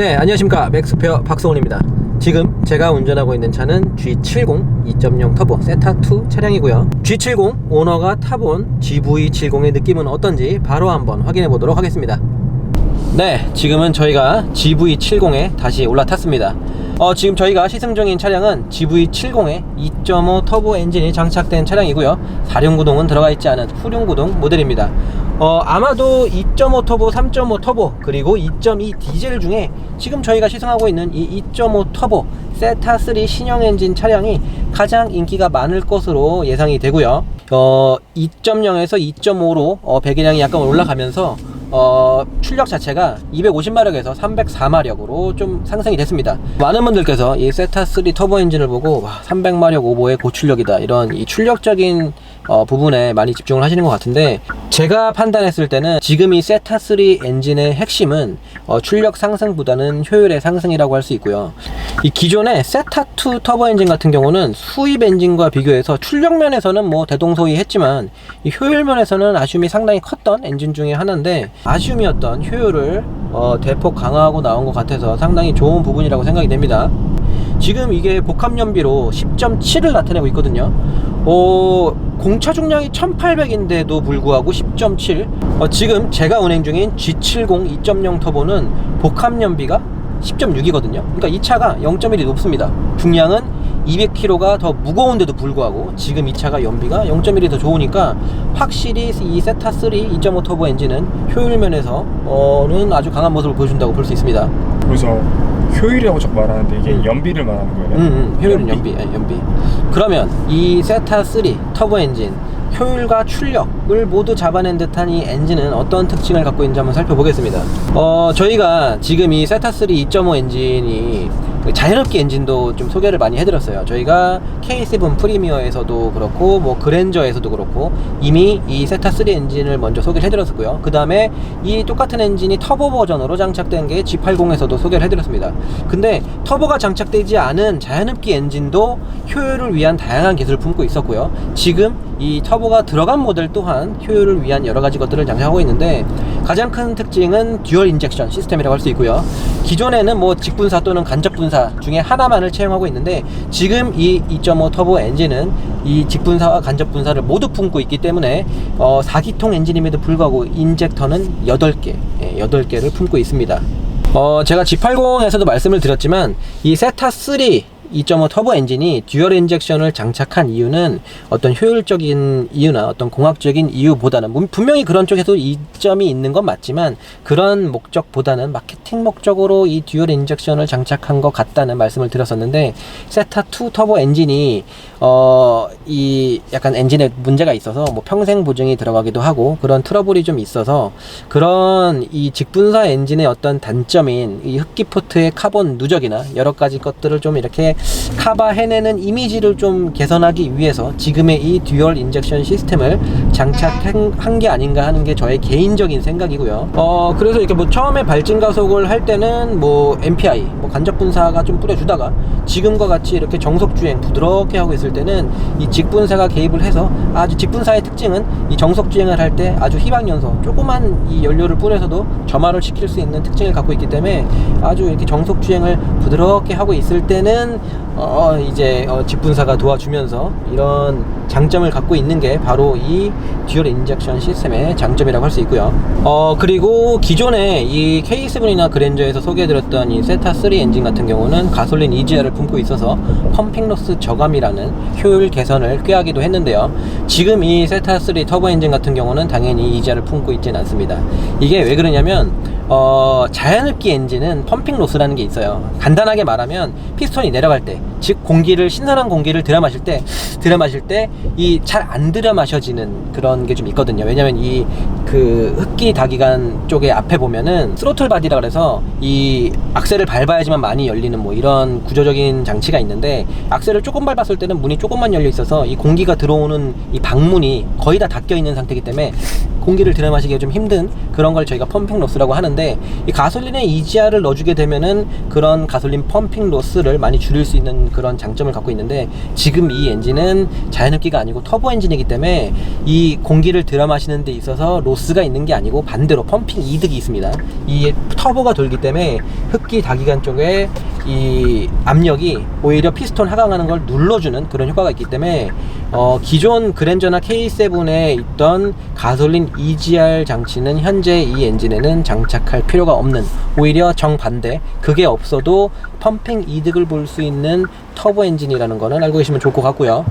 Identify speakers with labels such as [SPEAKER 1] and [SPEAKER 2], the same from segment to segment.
[SPEAKER 1] 네, 안녕하십니까. 맥스페어 박성훈입니다. 지금 제가 운전하고 있는 차는 G70 2.0 터보 세타2 차량이고요. G70 오너가 타본 GV70의 느낌은 어떤지 바로 한번 확인해 보도록 하겠습니다. 네, 지금은 저희가 GV70에 다시 올라탔습니다. 지금 저희가 시승 중인 차량은 GV70에 2.5 터보 엔진이 장착된 차량이고요. 4륜구동은 들어가 있지 않은 후륜구동 모델입니다. 아마도 2.5 터보, 3.5 터보, 그리고 2.2 디젤 중에 지금 저희가 시승하고 있는 이 2.5 터보 세타3 신형 엔진 차량이 가장 인기가 많을 것으로 예상이 되고요. 2.0에서 2.5로 배기량이 약간 올라가면서 출력 자체가 250마력에서 304마력으로 좀 상승이 됐습니다. 많은 분들께서 이 세타3 터보 엔진을 보고 300마력 오버의 고출력이다, 이런 이 출력적인 부분에 많이 집중을 하시는 것 같은데, 제가 판단했을 때는 지금 이 세타3 엔진의 핵심은 출력 상승보다는 효율의 상승이라고 할 수 있고요. 이 기존의 세타2 터보 엔진 같은 경우는 수입 엔진과 비교해서 출력 면에서는 뭐 대동소이했지만 이 효율 면에서는 아쉬움이 상당히 컸던 엔진 중에 하나인데, 아쉬움이었던 효율을 대폭 강화하고 나온 것 같아서 상당히 좋은 부분이라고 생각이 됩니다. 지금 이게 복합연비로 10.7을 나타내고 있거든요. 공차 중량이 1800인데도 불구하고 10.7. 지금 제가 운행 중인 G70 2.0 터보는 복합연비가 10.6이거든요 그러니까 이 차가 0.1이 높습니다. 중량은 200kg가 더 무거운데도 불구하고 지금 이 차가 연비가 0.1이 더 좋으니까 확실히 이 세타3 2.5 터보 엔진은 효율 면에서는 아주 강한 모습을 보여준다고 볼 수 있습니다.
[SPEAKER 2] 그래서 효율이라고 자꾸 말하는데 이게 연비를 말하는 거예요?
[SPEAKER 1] 효율은 연비. 그러면 이 세타3 터보 엔진 효율과 출력을 모두 잡아낸 듯한 이 엔진은 어떤 특징을 갖고 있는지 한번 살펴보겠습니다. 저희가 지금 이 세타3 2.5 엔진이 자연흡기 엔진도 좀 소개를 많이 해드렸어요. 저희가 K7 프리미어에서도 그렇고 뭐 그랜저에서도 그렇고 이미 이 세타3 엔진을 먼저 소개를 해드렸었고요. 그 다음에 이 똑같은 엔진이 터보 버전으로 장착된 게 G80에서도 소개를 해드렸습니다. 근데 터보가 장착되지 않은 자연흡기 엔진도 효율을 위한 다양한 기술을 품고 있었고요. 지금 이 터보가 들어간 모델 또한 효율을 위한 여러 가지 것들을 장착하고 있는데, 가장 큰 특징은 듀얼 인젝션 시스템이라고 할 수 있고요. 기존에는 뭐 직분사 또는 간접분사 중에 하나만을 채용하고 있는데, 지금 이 2.5 터보 엔진은 이 직분사와 간접분사를 모두 품고 있기 때문에 4기통 엔진임에도 불구하고 인젝터는 8개를 품고 있습니다. 제가 G80에서도 말씀을 드렸지만 이 세타3 2.5 터보 엔진이 듀얼 인젝션을 장착한 이유는 어떤 효율적인 이유나 어떤 공학적인 이유보다는, 분명히 그런 쪽에도 이점이 있는 건 맞지만 그런 목적보다는 마케팅 목적으로 이 듀얼 인젝션을 장착한 것 같다는 말씀을 드렸었는데, 세타2 터보 엔진이 이 약간 엔진에 문제가 있어서 뭐 평생 보증이 들어가기도 하고 그런 트러블이 좀 있어서, 그런 이 직분사 엔진의 어떤 단점인 이 흡기 포트의 카본 누적이나 여러 가지 것들을 좀 이렇게 커버해내는 이미지를 좀 개선하기 위해서 지금의 이 듀얼 인젝션 시스템을 장착한 게 아닌가 하는 게 저의 개인적인 생각이고요. 그래서 이렇게 뭐 처음에 발진 가속을 할 때는 뭐 MPI, 뭐 간접 분사가 좀 뿌려주다가 지금과 같이 이렇게 정속 주행 부드럽게 하고 있을 때는 이 직분사가 개입을 해서, 아주 직분사의 특징은 이 정속 주행을 할 때 아주 희박연소 조그만 이 연료를 뿌려서도 점화를 시킬 수 있는 특징을 갖고 있기 때문에 아주 이렇게 정속 주행을 부드럽게 하고 있을 때는 이제 직분사가 도와주면서 이런 장점을 갖고 있는 게 바로 이 듀얼 인젝션 시스템의 장점이라고 할 수 있고요. 그리고 기존에 이 K7이나 그랜저에서 소개해드렸던 이 세타3 엔진 같은 경우는 가솔린 EGR을 품고 있어서 펌핑 로스 저감이라는 효율 개선을 꾀하기도 했는데요. 지금 이 세타3 터보 엔진 같은 경우는 당연히 EGR을 품고 있지는 않습니다. 이게 왜 그러냐면 자연흡기 엔진은 펌핑 로스라는 게 있어요. 간단하게 말하면 피스톤이 내려갈 때, 즉 신선한 공기를 들여 마실 때 이 잘 안 들여 마셔지는 그런 게 좀 있거든요. 왜냐면 이 그 흡기 다기관 쪽에 앞에 보면은 스로틀 바디라 그래서 이 악셀을 밟아야지만 많이 열리는 뭐 이런 구조적인 장치가 있는데, 악셀을 조금 밟았을 때는 문이 조금만 열려 있어서 이 공기가 들어오는 이 방문이 거의 다 닫혀 있는 상태이기 때문에 공기를 들여 마시기가 좀 힘든 그런 걸 저희가 펌핑 로스라고 하는데, 이 가솔린에 EGR을 넣어주게 되면은 그런 가솔린 펌핑 로스를 많이 줄일 수 있는 있는 그런 장점을 갖고 있는데, 지금 이 엔진은 자연흡기가 아니고 터보 엔진이기 때문에 이 공기를 들여 마시는 데 있어서 로스가 있는 게 아니고 반대로 펌핑 이득이 있습니다. 이 터보가 돌기 때문에 흡기 다기관 쪽에 이 압력이 오히려 피스톤 하강하는 걸 눌러주는 그런 효과가 있기 때문에 기존 그랜저나 K7에 있던 가솔린 EGR 장치는 현재 이 엔진에는 장착할 필요가 없는, 오히려 정반대, 그게 없어도 펌핑 이득을 볼 수 있는 터보 엔진이라는 거는 알고 계시면 좋을 것 같고요.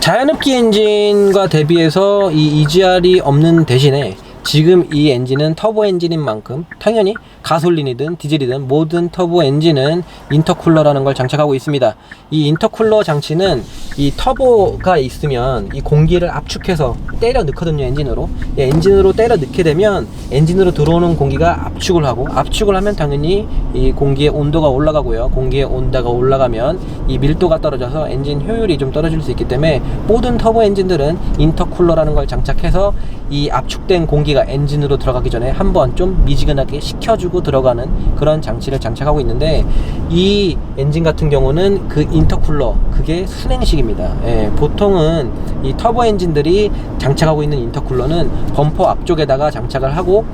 [SPEAKER 1] 자연흡기 엔진과 대비해서 이 EGR이 없는 대신에 지금 이 엔진은 터보 엔진인 만큼 당연히 가솔린이든 디젤이든 모든 터보 엔진은 인터쿨러라는 걸 장착하고 있습니다. 이 인터쿨러 장치는 이 터보가 있으면 이 공기를 압축해서 때려 넣거든요. 엔진으로. 엔진으로 때려 넣게 되면 엔진으로 들어오는 공기가 압축을 하고, 압축을 하면 당연히 이 공기의 온도가 올라가고요. 공기의 온도가 올라가면 이 밀도가 떨어져서 엔진 효율이 좀 떨어질 수 있기 때문에 모든 터보 엔진들은 인터쿨러라는 걸 장착해서 이 압축된 공기가 엔진으로 들어가기 전에 한번 좀 미지근하게 식혀주고 들어가는 그런 장치를 장착하고 있는데, 이 엔진 같은 경우는 그 인터쿨러, 그게 순행식입니다. 보통은 이 터보 엔진들이 장착하고 있는 인터쿨러는 범퍼 앞쪽에다가 장착을 하고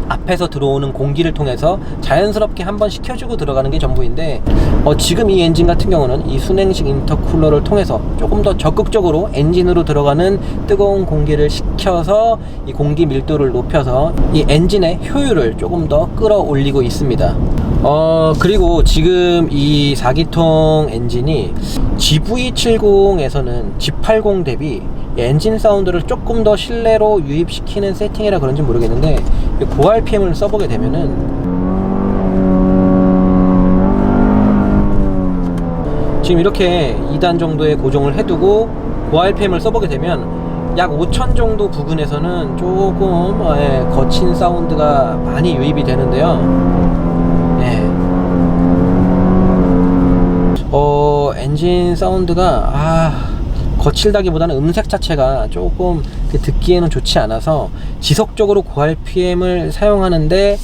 [SPEAKER 1] 앞에서 들어오는 공기를 통해서 자연스럽게 한번 식혀주고 들어가는 게 전부인데, 지금 이 엔진 같은 경우는 이 순행식 인터쿨러를 통해서 조금 더 적극적으로 엔진으로 들어가는 뜨거운 공기를 식혀서 이 공기 밀도를 높여서 이 엔진의 효율을 조금 더 끌어올리고 있습니다. 그리고 지금 이 4기통 엔진이 GV70에서는 G80 대비 엔진 사운드를 조금 더 실내로 유입시키는 세팅이라 그런지 모르겠는데, 고RPM을 써보게 되면은 지금 이렇게 2단 정도의 고정을 해두고 고RPM을 써보게 되면 약 5000 정도 부근에서는 조금 거친 사운드가 많이 유입이 되는데요. 엔진 사운드가 거칠다기보다는 음색 자체가 조금 듣기에는 좋지 않아서 지속적으로 고RPM을 사용하는데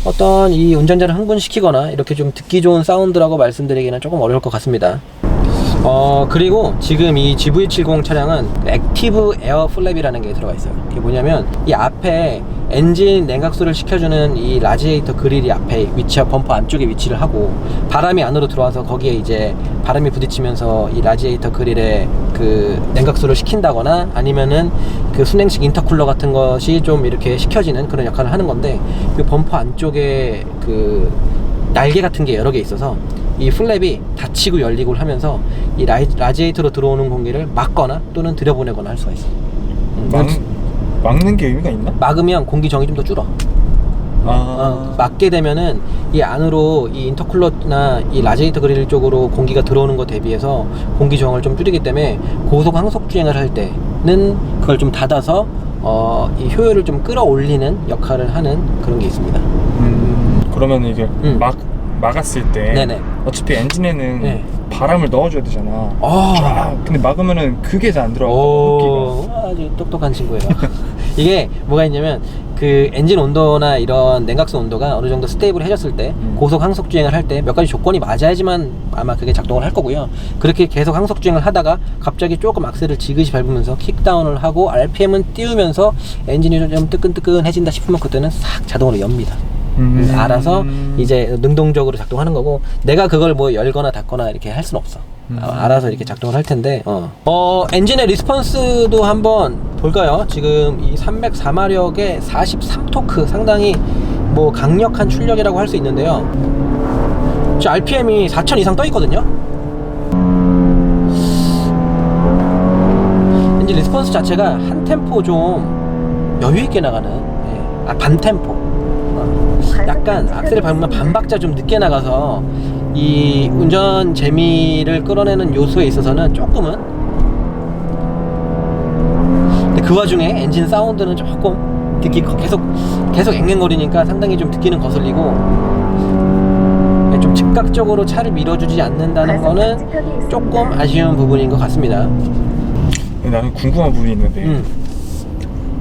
[SPEAKER 1] 어떤 이 운전자를 흥분시키거나 이렇게 좀 듣기 좋은 사운드라고 말씀드리기는 조금 어려울 것 같습니다. 그리고 지금 이 GV70 차량은 액티브 에어 플랩이라는 게 들어가 있어요. 그게 뭐냐면 이 앞에 엔진 냉각수를 식혀주는 이 라지에이터 그릴이 앞에 범퍼 안쪽에 위치를 하고, 바람이 안으로 들어와서 거기에 이제 바람이 부딪히면서 이 라지에이터 그릴에 그 냉각수를 식힌다거나 아니면은 그 순행식 인터쿨러 같은 것이 좀 이렇게 식혀지는 그런 역할을 하는 건데, 그 범퍼 안쪽에 그 날개 같은 게 여러 개 있어서 이 플랩이 닫히고 열리고 하면서 이 라지에이터로 들어오는 공기를 막거나 또는 들여보내거나 할 수가 있어요.
[SPEAKER 2] 막는 게 의미가 있나?
[SPEAKER 1] 막으면 공기 정이 좀 더 줄어. 막게 되면은 이 안으로 이 인터쿨러나 이 라지에이터 그릴 쪽으로 공기가 들어오는 것 대비해서 공기 저항을 좀 줄이기 때문에 고속 항속 주행을 할 때는 그걸 좀 닫아서 이 효율을 좀 끌어올리는 역할을 하는 그런 게 있습니다.
[SPEAKER 2] 그러면 이게 막았을 때
[SPEAKER 1] 네네.
[SPEAKER 2] 어차피 엔진에는
[SPEAKER 1] 네.
[SPEAKER 2] 바람을 넣어줘야 되잖아. 쫙. 근데 막으면은 그게 잘 안 들어가고
[SPEAKER 1] 아주 똑똑한 친구예요. 이게 뭐가 있냐면 그 엔진 온도나 이런 냉각수 온도가 어느 정도 스테이블해졌을 때 고속 항속 주행을 할 때 몇 가지 조건이 맞아야지만 아마 그게 작동을 할 거고요. 그렇게 계속 항속 주행을 하다가 갑자기 조금 악셀을 지그시 밟으면서 킥다운을 하고 RPM은 띄우면서 엔진이 좀 뜨끈뜨끈해진다 싶으면 그때는 싹 자동으로 엽니다. 알아서 이제 능동적으로 작동하는 거고, 내가 그걸 뭐 열거나 닫거나 이렇게 할 수는 없어. 알아서 이렇게 작동을 할 텐데, 엔진의 리스폰스도 한번 볼까요? 지금 이 304마력의 43토크, 상당히 뭐 강력한 출력이라고 할 수 있는데요. 지금 RPM이 4000 이상 떠 있거든요. 엔진 리스폰스 자체가 한 템포 좀 여유 있게 나가는, 반 템포. 약간 악셀을 밟으면 반 박자 좀 늦게 나가서 이 운전 재미를 끌어내는 요소에 있어서는 조금은, 근데 그 와중에 엔진 사운드는 조금 듣기 계속 앵앵거리니까 상당히 좀 듣기는 거슬리고, 좀 즉각적으로 차를 밀어주지 않는다는 거는 조금 아쉬운 부분인 것 같습니다.
[SPEAKER 2] 나는 궁금한 부분이 있는데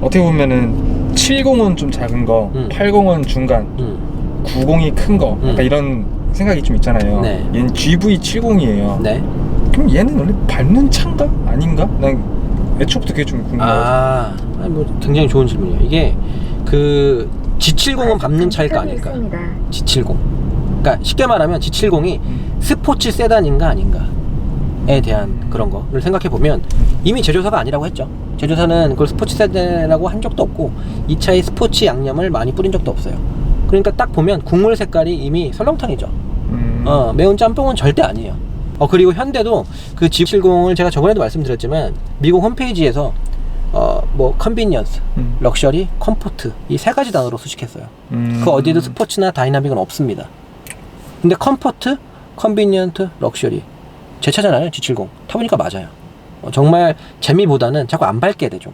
[SPEAKER 2] 어떻게 보면은 70은 좀 작은 거, 80은 중간, 90이 큰 거, 약간 이런 생각이 좀 있잖아요.
[SPEAKER 1] 네.
[SPEAKER 2] 얘는 GV70이에요.
[SPEAKER 1] 네.
[SPEAKER 2] 그럼 얘는 원래 밟는 차인가? 아닌가? 난 애초부터 그게 좀 궁금해요.
[SPEAKER 1] 아니 뭐 굉장히 좋은 질문이에요. 이게 그 G70은 밟는 차일까 아닐까? G70. 그러니까 쉽게 말하면 G70이 스포츠 세단인가 아닌가에 대한 그런 거를 생각해 보면 이미 제조사가 아니라고 했죠. 제조사는 그걸 스포츠 세단이라고 한 적도 없고 이 차에 스포츠 양념을 많이 뿌린 적도 없어요. 그러니까 딱 보면 국물 색깔이 이미 설렁탕이죠. 매운 짬뽕은 절대 아니에요. 그리고 현대도 그 G70을 제가 저번에도 말씀드렸지만 미국 홈페이지에서 뭐 컨비니언스, 럭셔리, 컴포트 이 세 가지 단어로 수식했어요. 그 어디에도 스포츠나 다이나믹은 없습니다. 근데 컴포트, 컨비니언트, 럭셔리 제 차잖아요. G70 타보니까 맞아요. 정말 재미보다는 자꾸 안 밟게 돼 좀.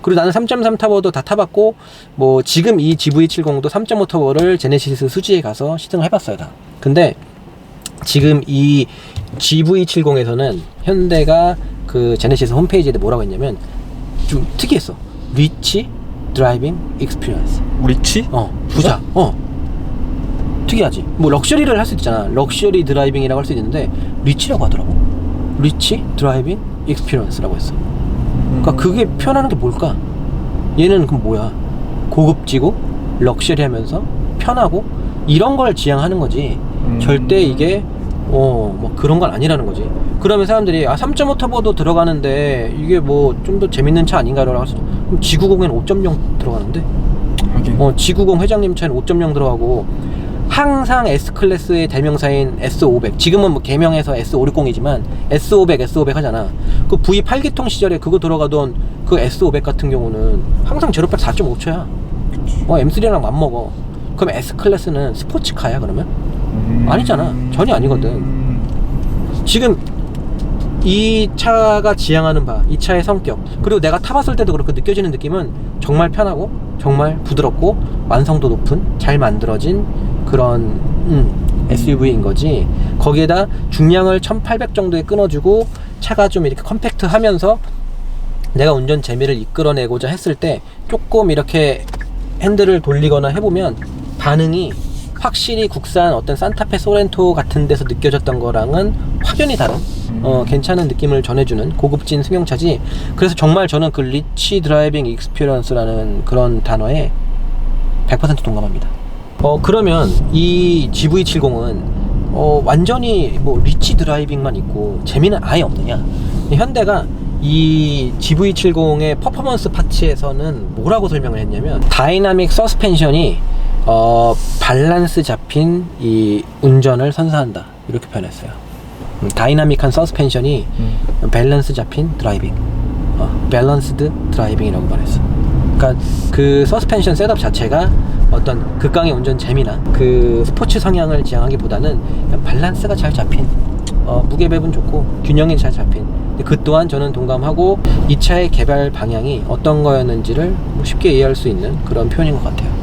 [SPEAKER 1] 그리고 나는 3.3 터보도 다 타봤고 뭐 지금 이 GV70도 3.5 터보를 제네시스 수지에 가서 시승을 해봤어요 다. 근데 지금 이 GV70에서는 현대가 그 제네시스 홈페이지에 뭐라고 했냐면 좀 특이했어. 리치 드라이빙 익스피리언스.
[SPEAKER 2] 리치?
[SPEAKER 1] 부자. 특이하지. 뭐 럭셔리를 할 수 있잖아. 럭셔리 드라이빙이라고 할 수 있는데 리치라고 하더라고. 리치 드라이빙 익스피리언스라고 했어. 그러니까 그게 표현하는 게 뭘까? 얘는 그럼 뭐야? 고급지고 럭셔리하면서 편하고 이런 걸 지향하는 거지. 절대 이게 뭐 그런 건 아니라는 거지. 그러면 사람들이 3.5 터보도 들어가는데 이게 뭐 좀 더 재밌는 차 아닌가라고 해서 그럼 G90에는 5.0 들어가는데 G90 회장님 차에는 5.0 들어가고 항상 S클래스의 대명사인 S500 지금은 뭐 개명해서 S560이지만 S500 하잖아. 그 V8기통 시절에 그거 들어가던 그 S500 같은 경우는 항상 제로백 4.5초야. M3랑 맞먹어. 그럼 S클래스는 스포츠카야 그러면? 아니잖아. 전혀 아니거든. 지금 이 차가 지향하는 바, 이 차의 성격, 그리고 내가 타봤을 때도 그렇게 느껴지는 느낌은 정말 편하고 정말 부드럽고 완성도 높은 잘 만들어진 그런 SUV인 거지. 거기에다 중량을 1800 정도에 끊어주고 차가 좀 이렇게 컴팩트하면서 내가 운전 재미를 이끌어내고자 했을 때 조금 이렇게 핸들을 돌리거나 해보면 반응이 확실히 국산 어떤 산타페 소렌토 같은 데서 느껴졌던 거랑은 확연히 다른 괜찮은 느낌을 전해주는 고급진 승용차지. 그래서 정말 저는 그 리치 드라이빙 익스피리언스라는 그런 단어에 100% 동감합니다. 그러면 이 GV70은 완전히 뭐 리치 드라이빙만 있고 재미는 아예 없느냐? 현대가 이 GV70의 퍼포먼스 파츠에서는 뭐라고 설명을 했냐면 다이나믹 서스펜션이 밸런스 잡힌 이 운전을 선사한다 이렇게 표현했어요. 다이나믹한 서스펜션이 밸런스 잡힌 드라이빙, 밸런스드 드라이빙이라고 말했어. 그러니까 그 서스펜션 셋업 자체가 어떤 극강의 운전 재미나 그 스포츠 성향을 지향하기보다는 밸런스가 잘 잡힌, 무게 배분 좋고 균형이 잘 잡힌. 그 또한 저는 동감하고 이 차의 개발 방향이 어떤 거였는지를 쉽게 이해할 수 있는 그런 표현인 것 같아요.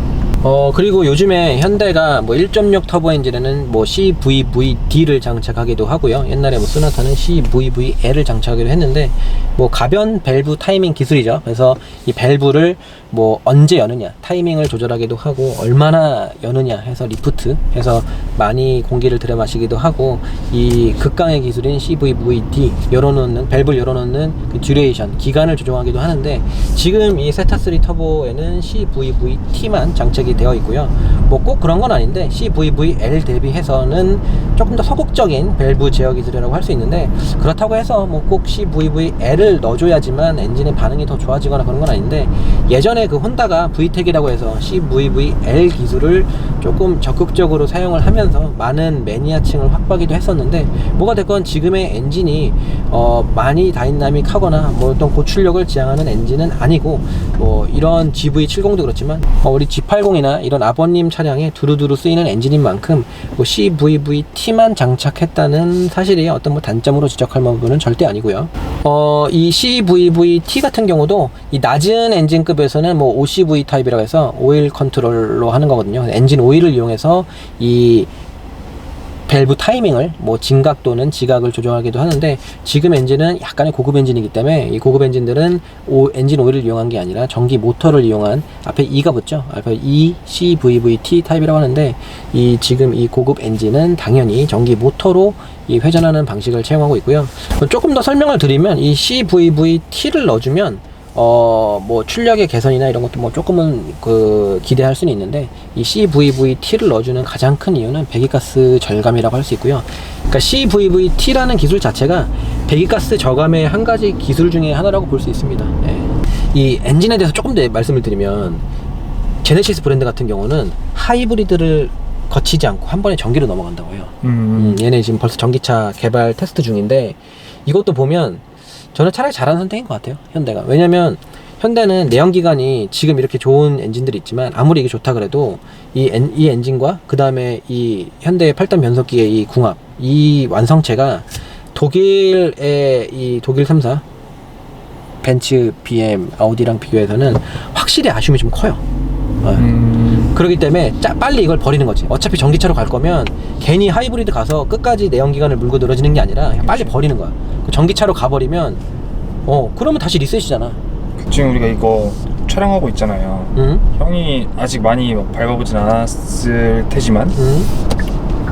[SPEAKER 1] 그리고 요즘에 현대가 뭐 1.6 터보 엔진에는 뭐 CVVD를 장착하기도 하고요. 옛날에 뭐 소나타는 CVVL을 장착하기도 했는데 뭐 가변 밸브 타이밍 기술이죠. 그래서 이 밸브를 뭐 언제 여느냐 타이밍을 조절하기도 하고 얼마나 여느냐 해서 리프트 해서 많이 공기를 들여마시기도 하고 이 극강의 기술인 CVVD 열어놓는 밸브를 열어놓는 그 듀레이션 기간을 조정하기도 하는데 지금 이 세타3 터보에는 CVVT만 장착이 되어 있고요. 뭐 꼭 그런 건 아닌데 CVVL 대비해서는 조금 더 소극적인 밸브 제어 기술이라고 할 수 있는데 그렇다고 해서 뭐 꼭 CVVL을 넣어줘야지만 엔진의 반응이 더 좋아지거나 그런 건 아닌데 예전에 그 혼다가 VTEC이라고 해서 CVVL 기술을 조금 적극적으로 사용을 하면서 많은 매니아층을 확보하기도 했었는데 뭐가 됐건 지금의 엔진이 많이 다이나믹하거나 뭐 어떤 고출력을 지향하는 엔진은 아니고 뭐 이런 GV70도 그렇지만 우리 G80이나 이런 아버님 차량에 두루두루 쓰이는 엔진인 만큼 뭐 CVVT만 장착했다는 사실이 어떤 뭐 단점으로 지적할 부분은 절대 아니고요. 이 CVVT 같은 경우도 이 낮은 엔진급에서는 뭐 OCV 타입이라고 해서 오일 컨트롤로 하는 거거든요. 엔진 오일을 이용해서 이 밸브 타이밍을 뭐 진각 또는 지각을 조정하기도 하는데, 지금 엔진은 약간의 고급 엔진이기 때문에 이 고급 엔진들은 엔진 오일을 이용한 게 아니라 전기 모터를 이용한, 앞에 E가 붙죠. 앞에 E, CVVT 타입이라고 하는데, 지금 이 고급 엔진은 당연히 전기 모터로 이 회전하는 방식을 채용하고 있고요. 조금 더 설명을 드리면, 이 CVVT를 넣어주면 뭐 출력의 개선이나 이런 것도 뭐 조금은 기대할 수는 있는데, 이 CVVT를 넣어주는 가장 큰 이유는 배기가스 절감이라고 할 수 있고요. 그러니까 CVVT라는 기술 자체가 배기가스 저감의 한 가지 기술 중에 하나라고 볼 수 있습니다. 예. 이 엔진에 대해서 조금 더 말씀을 드리면, 제네시스 브랜드 같은 경우는 하이브리드를 거치지 않고 한 번에 전기로 넘어간다고 해요. 얘네 지금 벌써 전기차 개발 테스트 중인데, 이것도 보면 저는 차라리 잘하는 선택인 것 같아요, 현대가. 왜냐면 현대는 내연기관이 지금 이렇게 좋은 엔진들이 있지만, 아무리 이게 좋다 그래도 이 엔진과 그 다음에 이 현대의 8단 변속기의 이 궁합, 이 완성체가 독일의 이 독일 3사 벤츠, BM, 아우디랑 비교해서는 확실히 아쉬움이 좀 커요. 그렇기 때문에 빨리 이걸 버리는 거지. 어차피 전기차로 갈 거면 괜히 하이브리드 가서 끝까지 내연기관을 물고 늘어지는 게 아니라 그냥 빨리 버리는 거야. 전기차로 가버리면 그러면 다시 리셋이잖아.
[SPEAKER 2] 지금 우리가 이거 촬영하고 있잖아요. 형이 아직 많이 밟아보진 않았을 테지만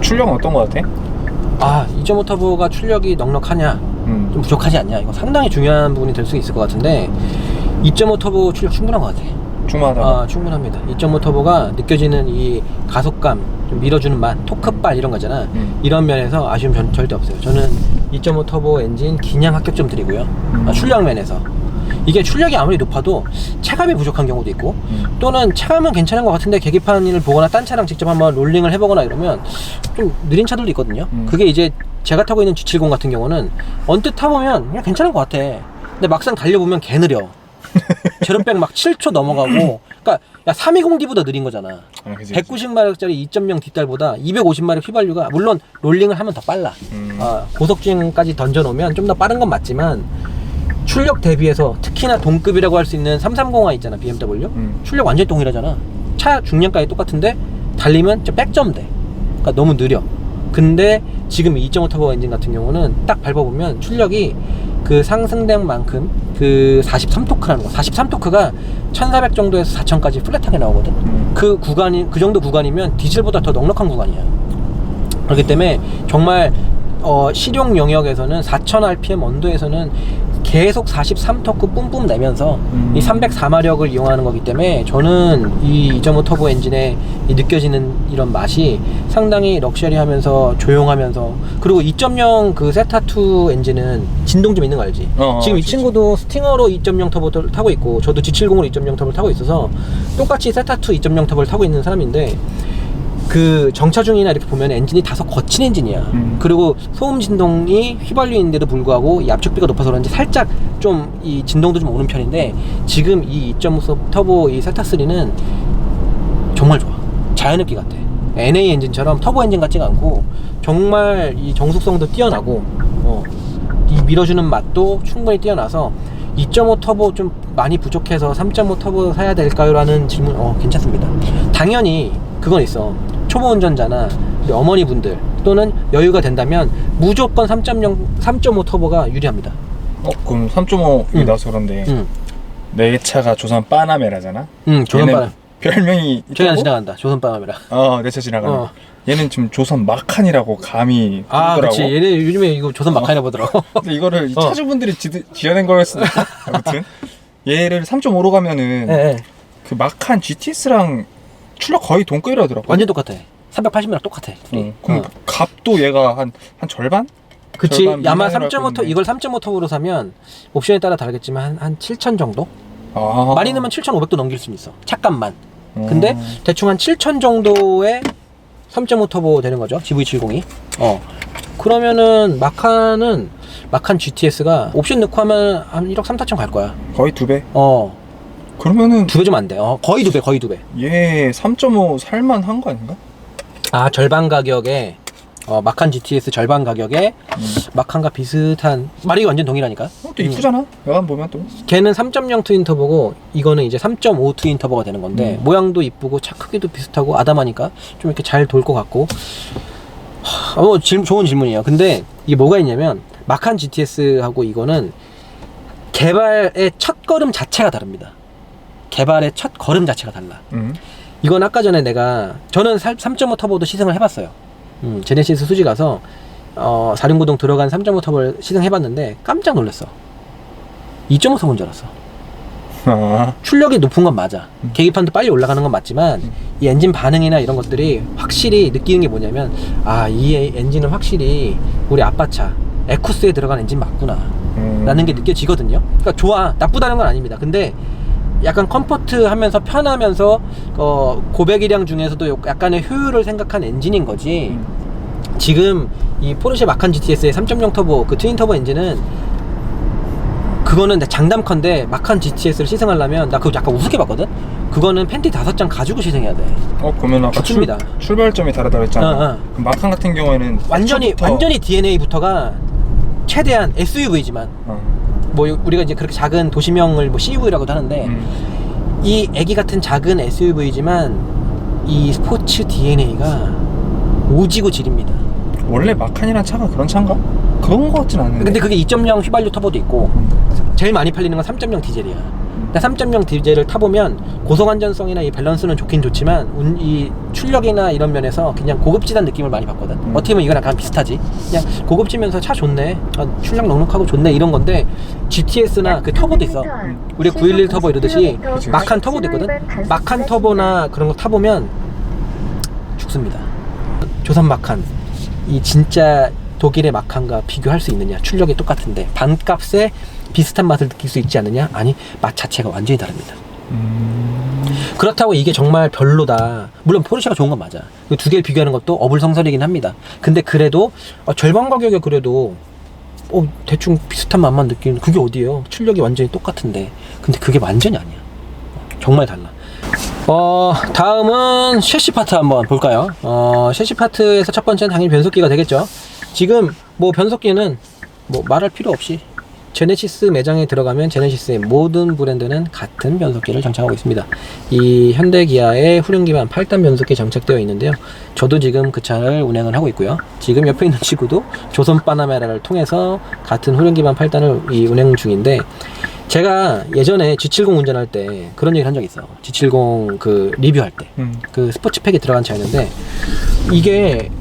[SPEAKER 2] 출력은 어떤 거 같아?
[SPEAKER 1] 2.5 터보가 출력이 넉넉하냐, 좀 부족하지 않냐, 이거 상당히 중요한 부분이 될 수 있을 것 같은데, 2.5 터보 출력 충분한 것 같아.
[SPEAKER 2] 충분하다.
[SPEAKER 1] 충분합니다. 2.5 터보가 느껴지는 이 가속감, 좀 밀어주는 맛, 토크발 이런 거잖아. 이런 면에서 아쉬움 절대 없어요. 저는 2.5 터보 엔진 그냥 합격점 드리고요. 출력 면에서 이게 출력이 아무리 높아도 체감이 부족한 경우도 있고, 또는 체감은 괜찮은 것 같은데 계기판을 보거나 딴 차랑 직접 한번 롤링을 해보거나 이러면 좀 느린 차들도 있거든요. 그게 이제 제가 타고 있는 G70 같은 경우는 언뜻 타보면 그냥 괜찮은 것 같아. 근데 막상 달려보면 개 느려. 제로백 막 7초 넘어가고. 그러니까 320D보다 느린 거잖아. 190마력짜리 2.0 뒷달보다 250마력 휘발유가, 물론 롤링을 하면 더 빨라. 고속주행까지 던져놓으면 좀 더 빠른 건 맞지만, 출력 대비해서 특히나 동급이라고 할 수 있는 330i 있잖아, BMW. 출력 완전히 동일하잖아. 차 중량까지 똑같은데 달리면 백점돼. 그러니까 너무 느려. 근데 지금 2.5 터보 엔진 같은 경우는 딱 밟아보면 출력이 그 상승된 만큼 43토크라는 거, 43토크가 1400 정도에서 4000까지 플랫하게 나오거든. 그 정도 구간이면 디젤보다 더 넉넉한 구간이야. 그렇기 때문에 정말 실용 영역에서는 4000rpm 언더에서는 계속 43토크 뿜뿜 내면서 이 304마력을 이용하는 거기 때문에, 저는 이 2.5 터보 엔진에 느껴지는 이런 맛이 상당히 럭셔리하면서 조용하면서, 그리고 2.0 그 세타2 엔진은 진동 좀 있는 거 알지? 지금 이 친구도 스팅어로 2.0 터보를 타고 있고, 저도 G70으로 2.0 터보를 타고 있어서 똑같이 세타2 2.0 터보를 타고 있는 사람인데, 그 정차 중이나 이렇게 보면 엔진이 다소 거친 엔진이야. 그리고 소음 진동이 휘발유인데도 불구하고 이 압축비가 높아서 그런지 살짝 좀 이 진동도 좀 오는 편인데, 지금 이 2.5 터보 이 세타3는 정말 좋아. 자연흡기 같아. NA 엔진처럼 터보 엔진 같지가 않고, 정말 이 정숙성도 뛰어나고, 이 밀어주는 맛도 충분히 뛰어나서 2.5 터보 좀 많이 부족해서 3.5 터보 사야 될까요? 라는 질문, 괜찮습니다. 당연히 그건 있어. 초보 운전자나 우리 어머니분들 또는 여유가 된다면 무조건 3.5 터보가 유리합니다.
[SPEAKER 2] 그럼 3.5이 나와서 그런데 내 차가 조선 빠나메라잖아.
[SPEAKER 1] 조선 빠나.
[SPEAKER 2] 별명이
[SPEAKER 1] 저희 안 지나간다. 조선 빠나메라.
[SPEAKER 2] 내 차 지나가네. 얘는 지금 조선 마칸이라고 감히 부르더라고.
[SPEAKER 1] 그렇지. 얘네 요즘에 이거 조선 마칸이라 보더라고.
[SPEAKER 2] 근데 이거를 차주분들이 지어낸 거였어. 아무튼 얘를 3.5로 가면은 그 마칸 GTS랑 출력 거의 동급이라더라고.
[SPEAKER 1] 완전 똑같아. 380이랑 똑같아.
[SPEAKER 2] 그럼 값도 얘가 한 절반?
[SPEAKER 1] 그치. 아마 3.5 이걸 3.5 터보로 사면 옵션에 따라 다르겠지만 한 7,000 정도? 많이 넣으면 7,500도 넘길 수 있어. 차값만. 근데 대충 한 7,000 정도의 3.5 터보 되는 거죠. GV70이. 그러면은 마칸 GTS가 옵션 넣고 하면 한 1억 3, 4천 갈 거야.
[SPEAKER 2] 거의 2배? 그러면은
[SPEAKER 1] 2배 좀 안 돼. 거의 2배.
[SPEAKER 2] 얘 3.5 살만한 거 아닌가?
[SPEAKER 1] 절반 가격에 마칸 GTS 절반 가격에 마칸과 비슷한, 말이 완전 동일하니까.
[SPEAKER 2] 또 이쁘잖아. 여간 보면 또.
[SPEAKER 1] 걔는 3.0 트윈 터보고 이거는 이제 3.5 트윈 터보가 되는 건데, 모양도 이쁘고 차 크기도 비슷하고 아담하니까 좀 이렇게 잘 돌 것 같고, 좋은 질문이에요. 근데 이게 뭐가 있냐면 마칸 GTS하고 이거는 개발의 첫 걸음 자체가 다릅니다. 개발의 첫 걸음 자체가 달라. 이건 아까 전에 저는 3.5 터보도 시승을 해봤어요. 제네시스 수지 가서 4륜구동 들어간 3.5 터보를 시승해봤는데 깜짝 놀랐어. 2.5 터보인 줄 알았어. 출력이 높은 건 맞아. 계기판도 빨리 올라가는 건 맞지만 이 엔진 반응이나 이런 것들이 확실히 느끼는 게 뭐냐면 이 엔진은 확실히 우리 아빠차 에쿠스에 들어간 엔진 맞구나 라는 게 느껴지거든요. 그러니까 좋아, 나쁘다는 건 아닙니다. 근데 약간 컴포트하면서 편하면서 고배기량 중에서도 약간의 효율을 생각한 엔진인 거지. 지금 이 포르쉐 마칸 GTS의 3.0 터보 그 트윈 터보 엔진은 그거는 장담컨대 마칸 GTS를 시승하려면 나 그거 약간 우습게 봤거든? 그거는 팬티 5장 가지고 시승해야 돼.
[SPEAKER 2] 그러면 아까 출발점이 다르다고 했잖아. 그럼 마칸 같은 경우에는
[SPEAKER 1] 완전히 DNA부터가 최대한 SUV지만 뭐 우리가 이제 그렇게 작은 도시명을 뭐 CUV라고도 하는데 이 애기 같은 작은 SUV지만 이 스포츠 DNA가 오지고 지립니다.
[SPEAKER 2] 원래 마칸이란 차가 그런 차인가? 그런 거 같진 않은데.
[SPEAKER 1] 근데 그게 2.0 휘발유 터보도 있고 제일 많이 팔리는 건 3.0 디젤이야. 근데 3.0 디젤을 타보면 고속안전성이나 이 밸런스는 좋긴 좋지만 이 출력이나 이런 면에서 그냥 고급지다는 느낌을 많이 받거든. 어떻게 보면 이거랑 약간 비슷하지. 그냥 고급지면서 차 좋네, 출력 넉넉하고 좋네 이런 건데 GTS나 그 터보도 있어. 우리 911 터보 이러듯이 마칸 터보도 있거든. 마칸 터보나 그런 거 타보면 죽습니다. 조선 마칸 이 진짜 독일의 마칸과 비교할 수 있느냐? 출력이 똑같은데 반값에 비슷한 맛을 느낄 수 있지 않느냐? 아니, 맛 자체가 완전히 다릅니다. 그렇다고 이게 정말 별로다. 물론 포르쉐가 좋은 건 맞아. 이 두 개를 비교하는 것도 어불성설이긴 합니다. 근데 그래도 절반 가격에 그래도 대충 비슷한 맛만 느끼는 그게 어디예요? 출력이 완전히 똑같은데. 근데 그게 완전히 아니야. 정말 달라. 다음은 셰시 파트 한번 볼까요? 셰시 파트에서 첫 번째는 당연히 변속기가 되겠죠. 지금 뭐 변속기는 뭐 말할 필요 없이 제네시스 매장에 들어가면 제네시스의 모든 브랜드는 같은 변속기를 장착하고 있습니다. 이 현대 기아의 후륜 기반 8단 변속기 장착되어 있는데요. 저도 지금 그 차를 운행을 하고 있고요. 지금 옆에 있는 친구도 조선 파나메라를 통해서 같은 후륜 기반 8단을 운행 중인데, 제가 예전에 G70 운전할 때 그런 얘기를 한 적이 있어. G70 그 리뷰할 때 그 스포츠팩이 들어간 차였는데 이게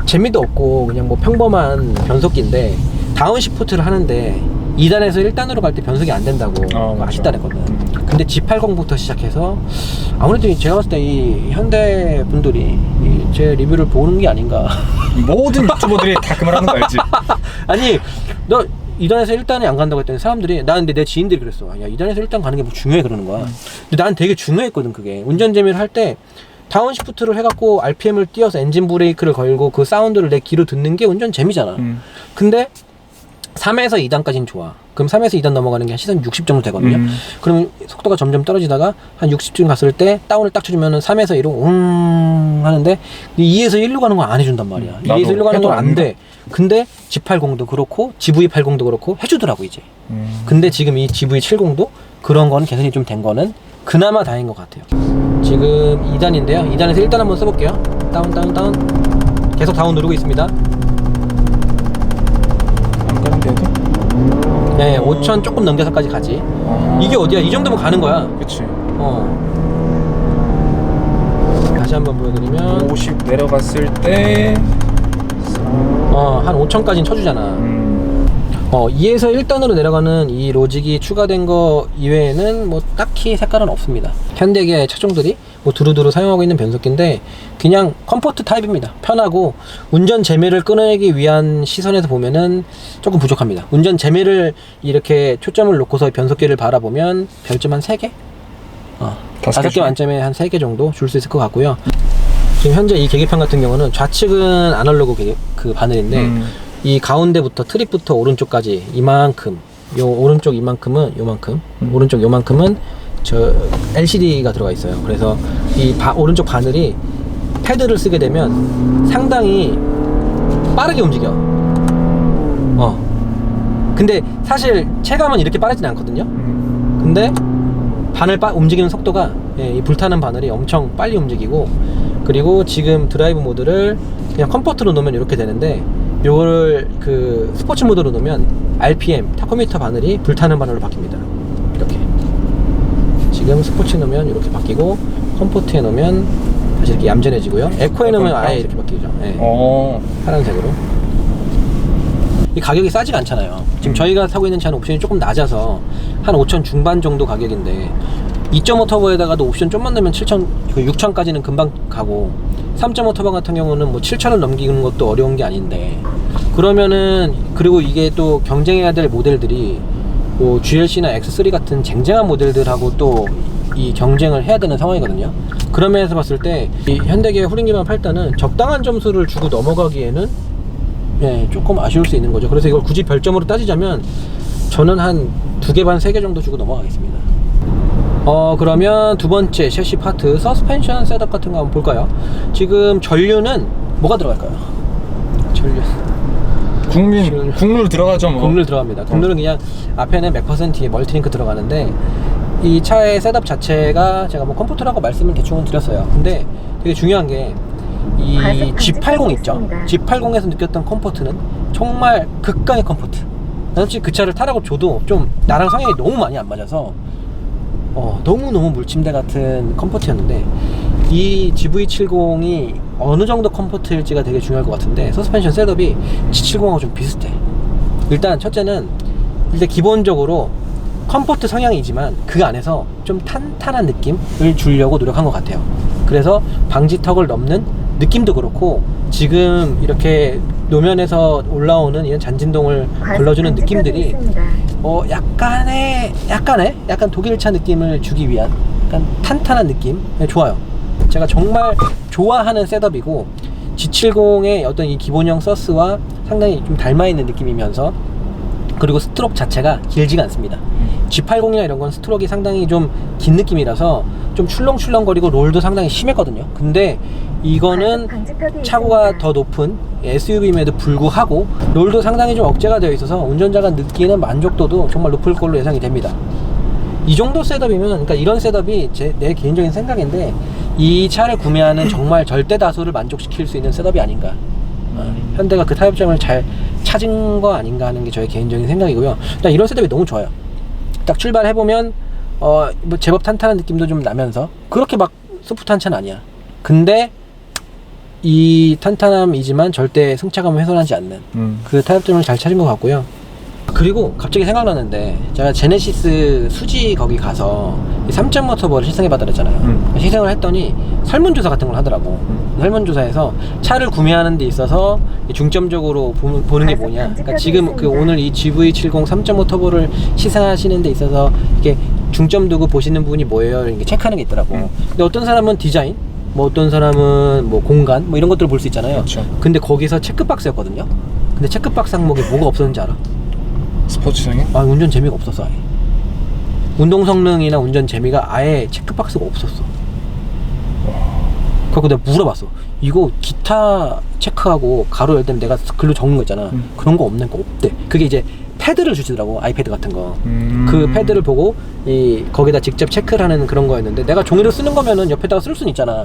[SPEAKER 1] 재미도 없고 그냥 뭐 평범한 변속기인데 다운시프트를 하는데 2단에서 1단으로 갈 때 변속이 안 된다고 아쉽다 그랬거든. 근데 G80부터 시작해서 아무래도 제가 봤을 때 이 현대 분들이 제 리뷰를 보는 게 아닌가.
[SPEAKER 2] 모든 유튜버들이 다 그 말 하는 거 알지?
[SPEAKER 1] 아니, 너 2단에서 1단에 안 간다고 했더니 사람들이, 근데 내 지인들이 그랬어. 야, 2단에서 1단 가는 게 뭐 중요해 그러는 거야. 근데 난 되게 중요했거든 그게. 운전 재미를 할 때 다운시프트를 해갖고 RPM을 띄워서 엔진 브레이크를 걸고 그 사운드를 내 귀로 듣는 게 운전 재미잖아. 근데 3에서 2단까지는 좋아. 그럼 3에서 2단 넘어가는 게 한 시속 60 정도 되거든요. 그러면 속도가 점점 떨어지다가 한 60쯤 갔을 때 다운을 딱 쳐주면은 3에서 2로 하는데 2에서 1로 가는 건 안 해준단 말이야. 2에서 1로 가는 건 안 돼. 근데 G80도 그렇고 GV80도 그렇고 해주더라고 이제. 근데 지금 이 GV70도 그런 거는 개선이 좀 된 거는 그나마 다행인 것 같아요. 지금 2단인데요. 2단에서 1단 한번 써볼게요. 다운. 계속 다운 누르고 있습니다. 네, 5,000 조금 넘겨서까지 가지. 이게 어디야? 이 정도면 가는 거야.
[SPEAKER 2] 그치.
[SPEAKER 1] 다시 한번 보여드리면
[SPEAKER 2] 50 내려갔을 때
[SPEAKER 1] 한 5,000까지는 쳐주잖아. 2에서 1단으로 내려가는 이 로직이 추가된 거 이외에는 뭐 딱히 색깔은 없습니다. 현대기아의 차종들이 뭐 두루두루 사용하고 있는 변속기인데 그냥 컴포트 타입입니다. 편하고 운전 재미를 끌어내기 위한 시선에서 보면은 조금 부족합니다. 운전 재미를 이렇게 초점을 놓고서 변속기를 바라보면 별점 한 3개? 5개 만점에 한 3개 정도 줄 수 있을 것 같고요. 지금 현재 이 계기판 같은 경우는 좌측은 아날로그 그 바늘인데 이 가운데부터 트립부터 오른쪽까지 이만큼, 요 오른쪽 이만큼은 요만큼, 오른쪽 요만큼은 저 LCD가 들어가 있어요. 그래서 이 오른쪽 바늘이 패드를 쓰게 되면 상당히 빠르게 움직여. 근데 사실 체감은 이렇게 빠르진 않거든요. 근데 바늘 움직이는 속도가 이 불타는 바늘이 엄청 빨리 움직이고 그리고 지금 드라이브 모드를 그냥 컴포트로 놓으면 이렇게 되는데, 요거를 그 스포츠 모드로 놓으면 RPM 타코미터 바늘이 불타는 바늘로 바뀝니다. 이렇게 지금 스포츠 놓으면 이렇게 바뀌고, 컴포트에 놓으면 다시 이렇게 얌전해지고요. 에코에 놓으면 아예 이렇게 바뀌죠. 네. 파란색으로. 이 가격이 싸지가 않잖아요. 지금 저희가 타고 있는 차는 옵션이 조금 낮아서 한 5천 중반 정도 가격인데, 2.5 터보에다가도 옵션 좀만 넣으면 7천, 6천까지는 금방 가고, 3.5 터보 같은 경우는 뭐 7천을 넘기는 것도 어려운 게 아닌데, 그러면은, 그리고 이게 또 경쟁해야 될 모델들이 뭐 GLC나 X3 같은 쟁쟁한 모델들하고 또 이 경쟁을 해야 되는 상황이거든요. 그런 면에서 봤을 때 이 현대기아 후륜기반 8단은 적당한 점수를 주고 넘어가기에는 조금 아쉬울 수 있는 거죠. 그래서 이걸 굳이 별점으로 따지자면 저는 한 2개 반, 3개 정도 주고 넘어가겠습니다. 그러면 두 번째 셰시 파트, 서스펜션 셋업 같은 거 한번 볼까요? 지금 전류는 뭐가 들어갈까요? 전류.
[SPEAKER 2] 국룰 들어가죠 뭐.
[SPEAKER 1] 국룰 들어갑니다. 국룰은 그냥 앞에는 맥퍼센트에 멀티링크 들어가는데, 이 차의 셋업 자체가 제가 뭐 컴포트라고 말씀을 대충은 드렸어요. 근데 되게 중요한 게 이 G80 있죠? G80에서 느꼈던 컴포트는 정말 극강의 컴포트. 솔직히 그 차를 타라고 줘도 좀 나랑 성향이 너무 많이 안 맞아서 너무너무 물침대 같은 컴포트였는데, 이 GV70이 어느 정도 컴포트일지가 되게 중요할 것 같은데, 서스펜션 셋업이 G70하고 좀 비슷해. 일단 첫째는 일단 기본적으로 컴포트 성향이지만 그 안에서 좀 탄탄한 느낌을 주려고 노력한 것 같아요. 그래서 방지턱을 넘는 느낌도 그렇고, 지금 이렇게 노면에서 올라오는 이런 잔진동을 걸러주는 느낌들이 약간 독일차 느낌을 주기 위한 약간 탄탄한 느낌. 좋아요. 제가 정말 좋아하는 셋업이고, G70의 어떤 이 기본형 서스와 상당히 좀 닮아있는 느낌이면서, 그리고 스트로크 자체가 길지가 않습니다. G80이나 이런 건 스트로크가 상당히 좀 긴 느낌이라서 좀 출렁출렁거리고 롤도 상당히 심했거든요. 근데 이거는 차고가 더 높은 SUV임에도 불구하고 롤도 상당히 좀 억제가 되어 있어서 운전자가 느끼는 만족도도 정말 높을 걸로 예상이 됩니다. 이 정도 셋업이면, 그러니까 이런 셋업이 내 개인적인 생각인데, 이 차를 구매하는 정말 절대 다수를 만족시킬 수 있는 셋업이 아닌가. 현대가 그 타협점을 잘 찾은 거 아닌가 하는 게 저의 개인적인 생각이고요. 일단 이런 셋업이 너무 좋아요. 딱 출발해보면 뭐 제법 탄탄한 느낌도 좀 나면서 그렇게 막 소프트한 차는 아니야. 근데 이 탄탄함이지만 절대 승차감을 훼손하지 않는 그 타협점을 잘 찾은 것 같고요. 그리고 갑자기 생각나는데, 제가 제네시스 수지 거기 가서 3.5 터보를 시승해봤다 그랬잖아요. 시승을 했더니 설문조사 같은 걸 하더라고. 설문조사에서 차를 구매하는 데 있어서 중점적으로 보는 게 뭐냐, 그러니까 지금 그 오늘 이 GV70 3.5 터보를 시승하시는 데 있어서 이렇게 중점 두고 보시는 부분이 뭐예요, 이렇게 체크하는 게 있더라고. 근데 어떤 사람은 디자인, 뭐 어떤 사람은 뭐 공간, 뭐 이런 것들을 볼 수 있잖아요.
[SPEAKER 2] 그렇죠.
[SPEAKER 1] 근데 거기서 체크박스였거든요. 근데 체크박스 항목에 뭐가 없었는지 알아?
[SPEAKER 2] 스포츠성이?
[SPEAKER 1] 운전 재미가 없었어. 아예 운동 성능이나 운전 재미가 아예 체크박스가 없었어. 그래서 내가 물어봤어. 이거 기타 체크하고 가로 열 때는 내가 글로 적는 거 있잖아. 그런 거 없는 거 없대. 그게 이제 패드를 주시더라고, 아이패드 같은 거. 그 패드를 보고 거기다 직접 체크를 하는 그런 거였는데, 내가 종이를 쓰는 거면은 옆에다가 쓸 수는 있잖아.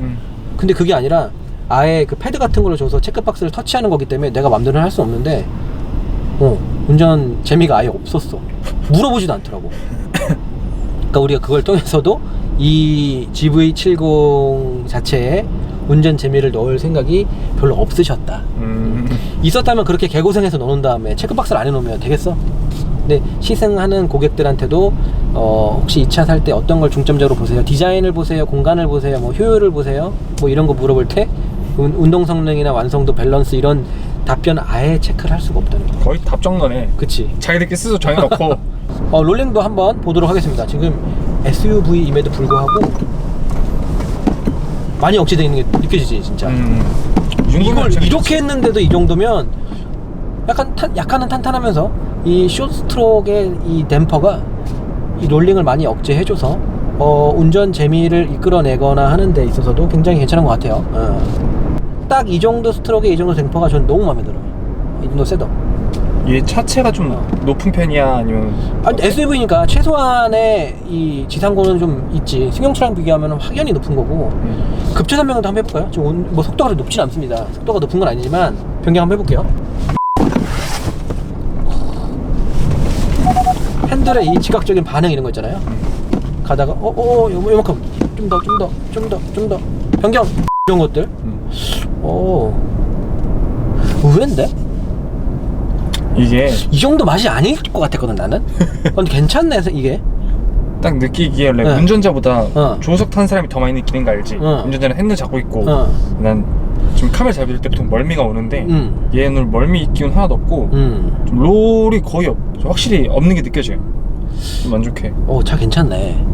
[SPEAKER 1] 근데 그게 아니라 아예 그 패드 같은 걸로 줘서 체크박스를 터치하는 거기 때문에 내가 맘대로 할 수 없는데, 운전 재미가 아예 없었어. 물어보지도 않더라고. 그러니까 우리가 그걸 통해서도 이 GV70 자체에 운전 재미를 넣을 생각이 별로 없으셨다. 있었다면 그렇게 개고생해서 넣어놓은 다음에 체크박스를 안 해놓으면 되겠어? 근데 시승하는 고객들한테도 혹시 이 차 살 때 어떤 걸 중점적으로 보세요? 디자인을 보세요? 공간을 보세요? 뭐 효율을 보세요? 뭐 이런 거 물어볼 때 운동 성능이나 완성도, 밸런스 이런 답변 아예 체크를 할 수가 없다는 거.
[SPEAKER 2] 거의 답정너네.
[SPEAKER 1] 그치.
[SPEAKER 2] 자기들끼리 스스로 정해놓고.
[SPEAKER 1] 롤링도 한번 보도록 하겠습니다. 지금 SUV임에도 불구하고 많이 억제되어 있는 게 느껴지지 진짜. 이걸 이렇게 했는데도 이 정도면 약간은 탄탄하면서 이 숏스트로크의 이 댐퍼가 이 롤링을 많이 억제해줘서 운전 재미를 이끌어내거나 하는 데 있어서도 굉장히 괜찮은 것 같아요. 딱 이 정도 스트로크에 이 정도 댐퍼가 전 너무 마음에 들어요. 이 정도 셋업.
[SPEAKER 2] 얘 차체가 좀 높은 편이야 아니면?
[SPEAKER 1] 아니 SUV니까 최소한의 이 지상고는 좀 있지. 승용차랑 비교하면 확연히 높은 거고. 급체 설명도 한번 해볼까요? 지금 뭐 속도가 높진 않습니다. 속도가 높은 건 아니지만 변경 한번 해볼게요. 핸들의 이 즉각적인 반응 이런 거 있잖아요. 가다가 요만큼 좀 더 변경 이런 것들. 의외인데?
[SPEAKER 2] 이게
[SPEAKER 1] 이 정도 맛이 아닐 것 같았거든 나는. 근데 괜찮네 이게.
[SPEAKER 2] 딱 느끼기에 원래
[SPEAKER 1] 네.
[SPEAKER 2] 운전자보다 조수석 탄 사람이 더 많이 느끼는 거 알지? 운전자는 핸들 잡고 있고 난 지금 카메라 잡을 때 보통 멀미가 오는데 얘는 멀미 기운 하나도 없고 좀 롤이 거의 확실히 없는 게 느껴져요. 좀 만족해.
[SPEAKER 1] 차 괜찮네.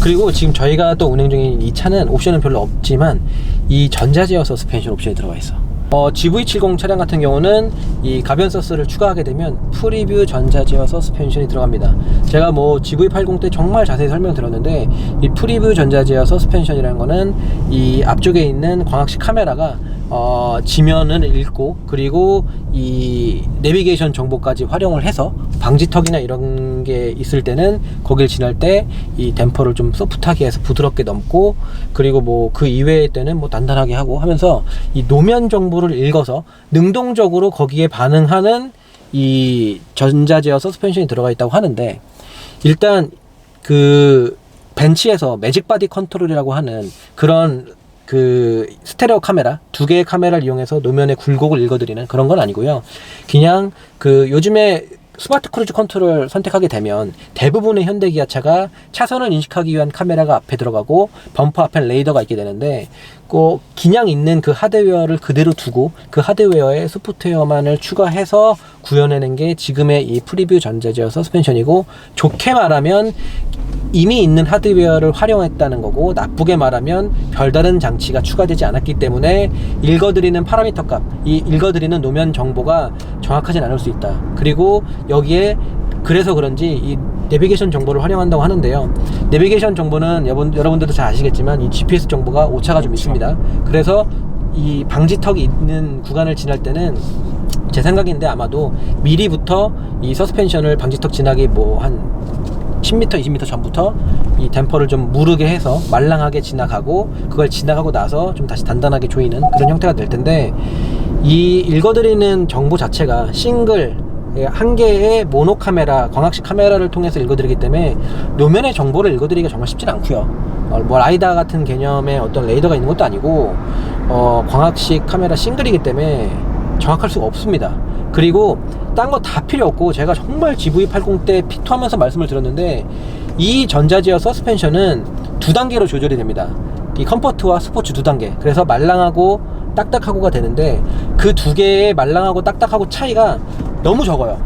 [SPEAKER 1] 그리고 지금 저희가 또 운행 중인 이 차는 옵션은 별로 없지만 이 전자제어 서스펜션 옵션이 들어가 있어. GV70 차량 같은 경우는 이 가변 서스를 추가하게 되면 프리뷰 전자제어 서스펜션이 들어갑니다. 제가 뭐 GV80 때 정말 자세히 설명드렸는데 이 프리뷰 전자제어 서스펜션이라는 거는 이 앞쪽에 있는 광학식 카메라가 지면을 읽고 그리고 이 내비게이션 정보까지 활용을 해서 방지턱이나 이런 게 있을 때는 거길 지날 때 이 댐퍼를 좀 소프트하게 해서 부드럽게 넘고 그리고 뭐 그 이외의 때는 뭐 단단하게 하고 하면서 이 노면 정보를 읽어서 능동적으로 거기에 반응하는 이 전자제어 서스펜션이 들어가 있다고 하는데 일단 그 벤츠에서 매직 바디 컨트롤이라고 하는 그런 그 스테레오 카메라 두 개의 카메라를 이용해서 노면의 굴곡을 읽어드리는 그런 건 아니고요. 그냥 그 요즘에 스마트 크루즈 컨트롤 선택하게 되면 대부분의 현대 기아차가 차선을 인식하기 위한 카메라가 앞에 들어가고 범퍼 앞엔 레이더가 있게 되는데 꼭 그냥 있는 그 하드웨어를 그대로 두고 그 하드웨어에 소프트웨어만을 추가해서 구현해낸 게 지금의 이 프리뷰 전자제어 서스펜션이고 좋게 말하면 이미 있는 하드웨어를 활용했다는 거고 나쁘게 말하면 별다른 장치가 추가되지 않았기 때문에 읽어드리는 파라미터 값, 이 읽어드리는 노면 정보가 정확하진 않을 수 있다. 그리고 여기에 그래서 그런지 이 내비게이션 정보를 활용한다고 하는데요. 내비게이션 정보는 여러분들도 잘 아시겠지만 이 GPS 정보가 오차가 좀 있습니다. 그래서 이 방지턱이 있는 구간을 지날 때는 제 생각인데 아마도 미리부터 이 서스펜션을 방지턱 지나기 뭐 한 10m, 20m 전부터 이 댐퍼를 좀 무르게 해서 말랑하게 지나가고 그걸 지나가고 나서 좀 다시 단단하게 조이는 그런 형태가 될 텐데 이 읽어드리는 정보 자체가 싱글 한 개의 모노 카메라, 광학식 카메라를 통해서 읽어드리기 때문에 노면의 정보를 읽어드리기가 정말 쉽진 않고요. 뭐 라이다 같은 개념의 어떤 레이더가 있는 것도 아니고 광학식 카메라 싱글이기 때문에 정확할 수가 없습니다. 그리고 딴 거 다 필요 없고 제가 정말 GV80 때 피투하면서 말씀을 드렸는데 이 전자제어 서스펜션은 두 단계로 조절이 됩니다. 이 컴포트와 스포츠 두 단계. 그래서 말랑하고 딱딱하고가 되는데 그 두 개의 말랑하고 딱딱하고 차이가 너무 적어요.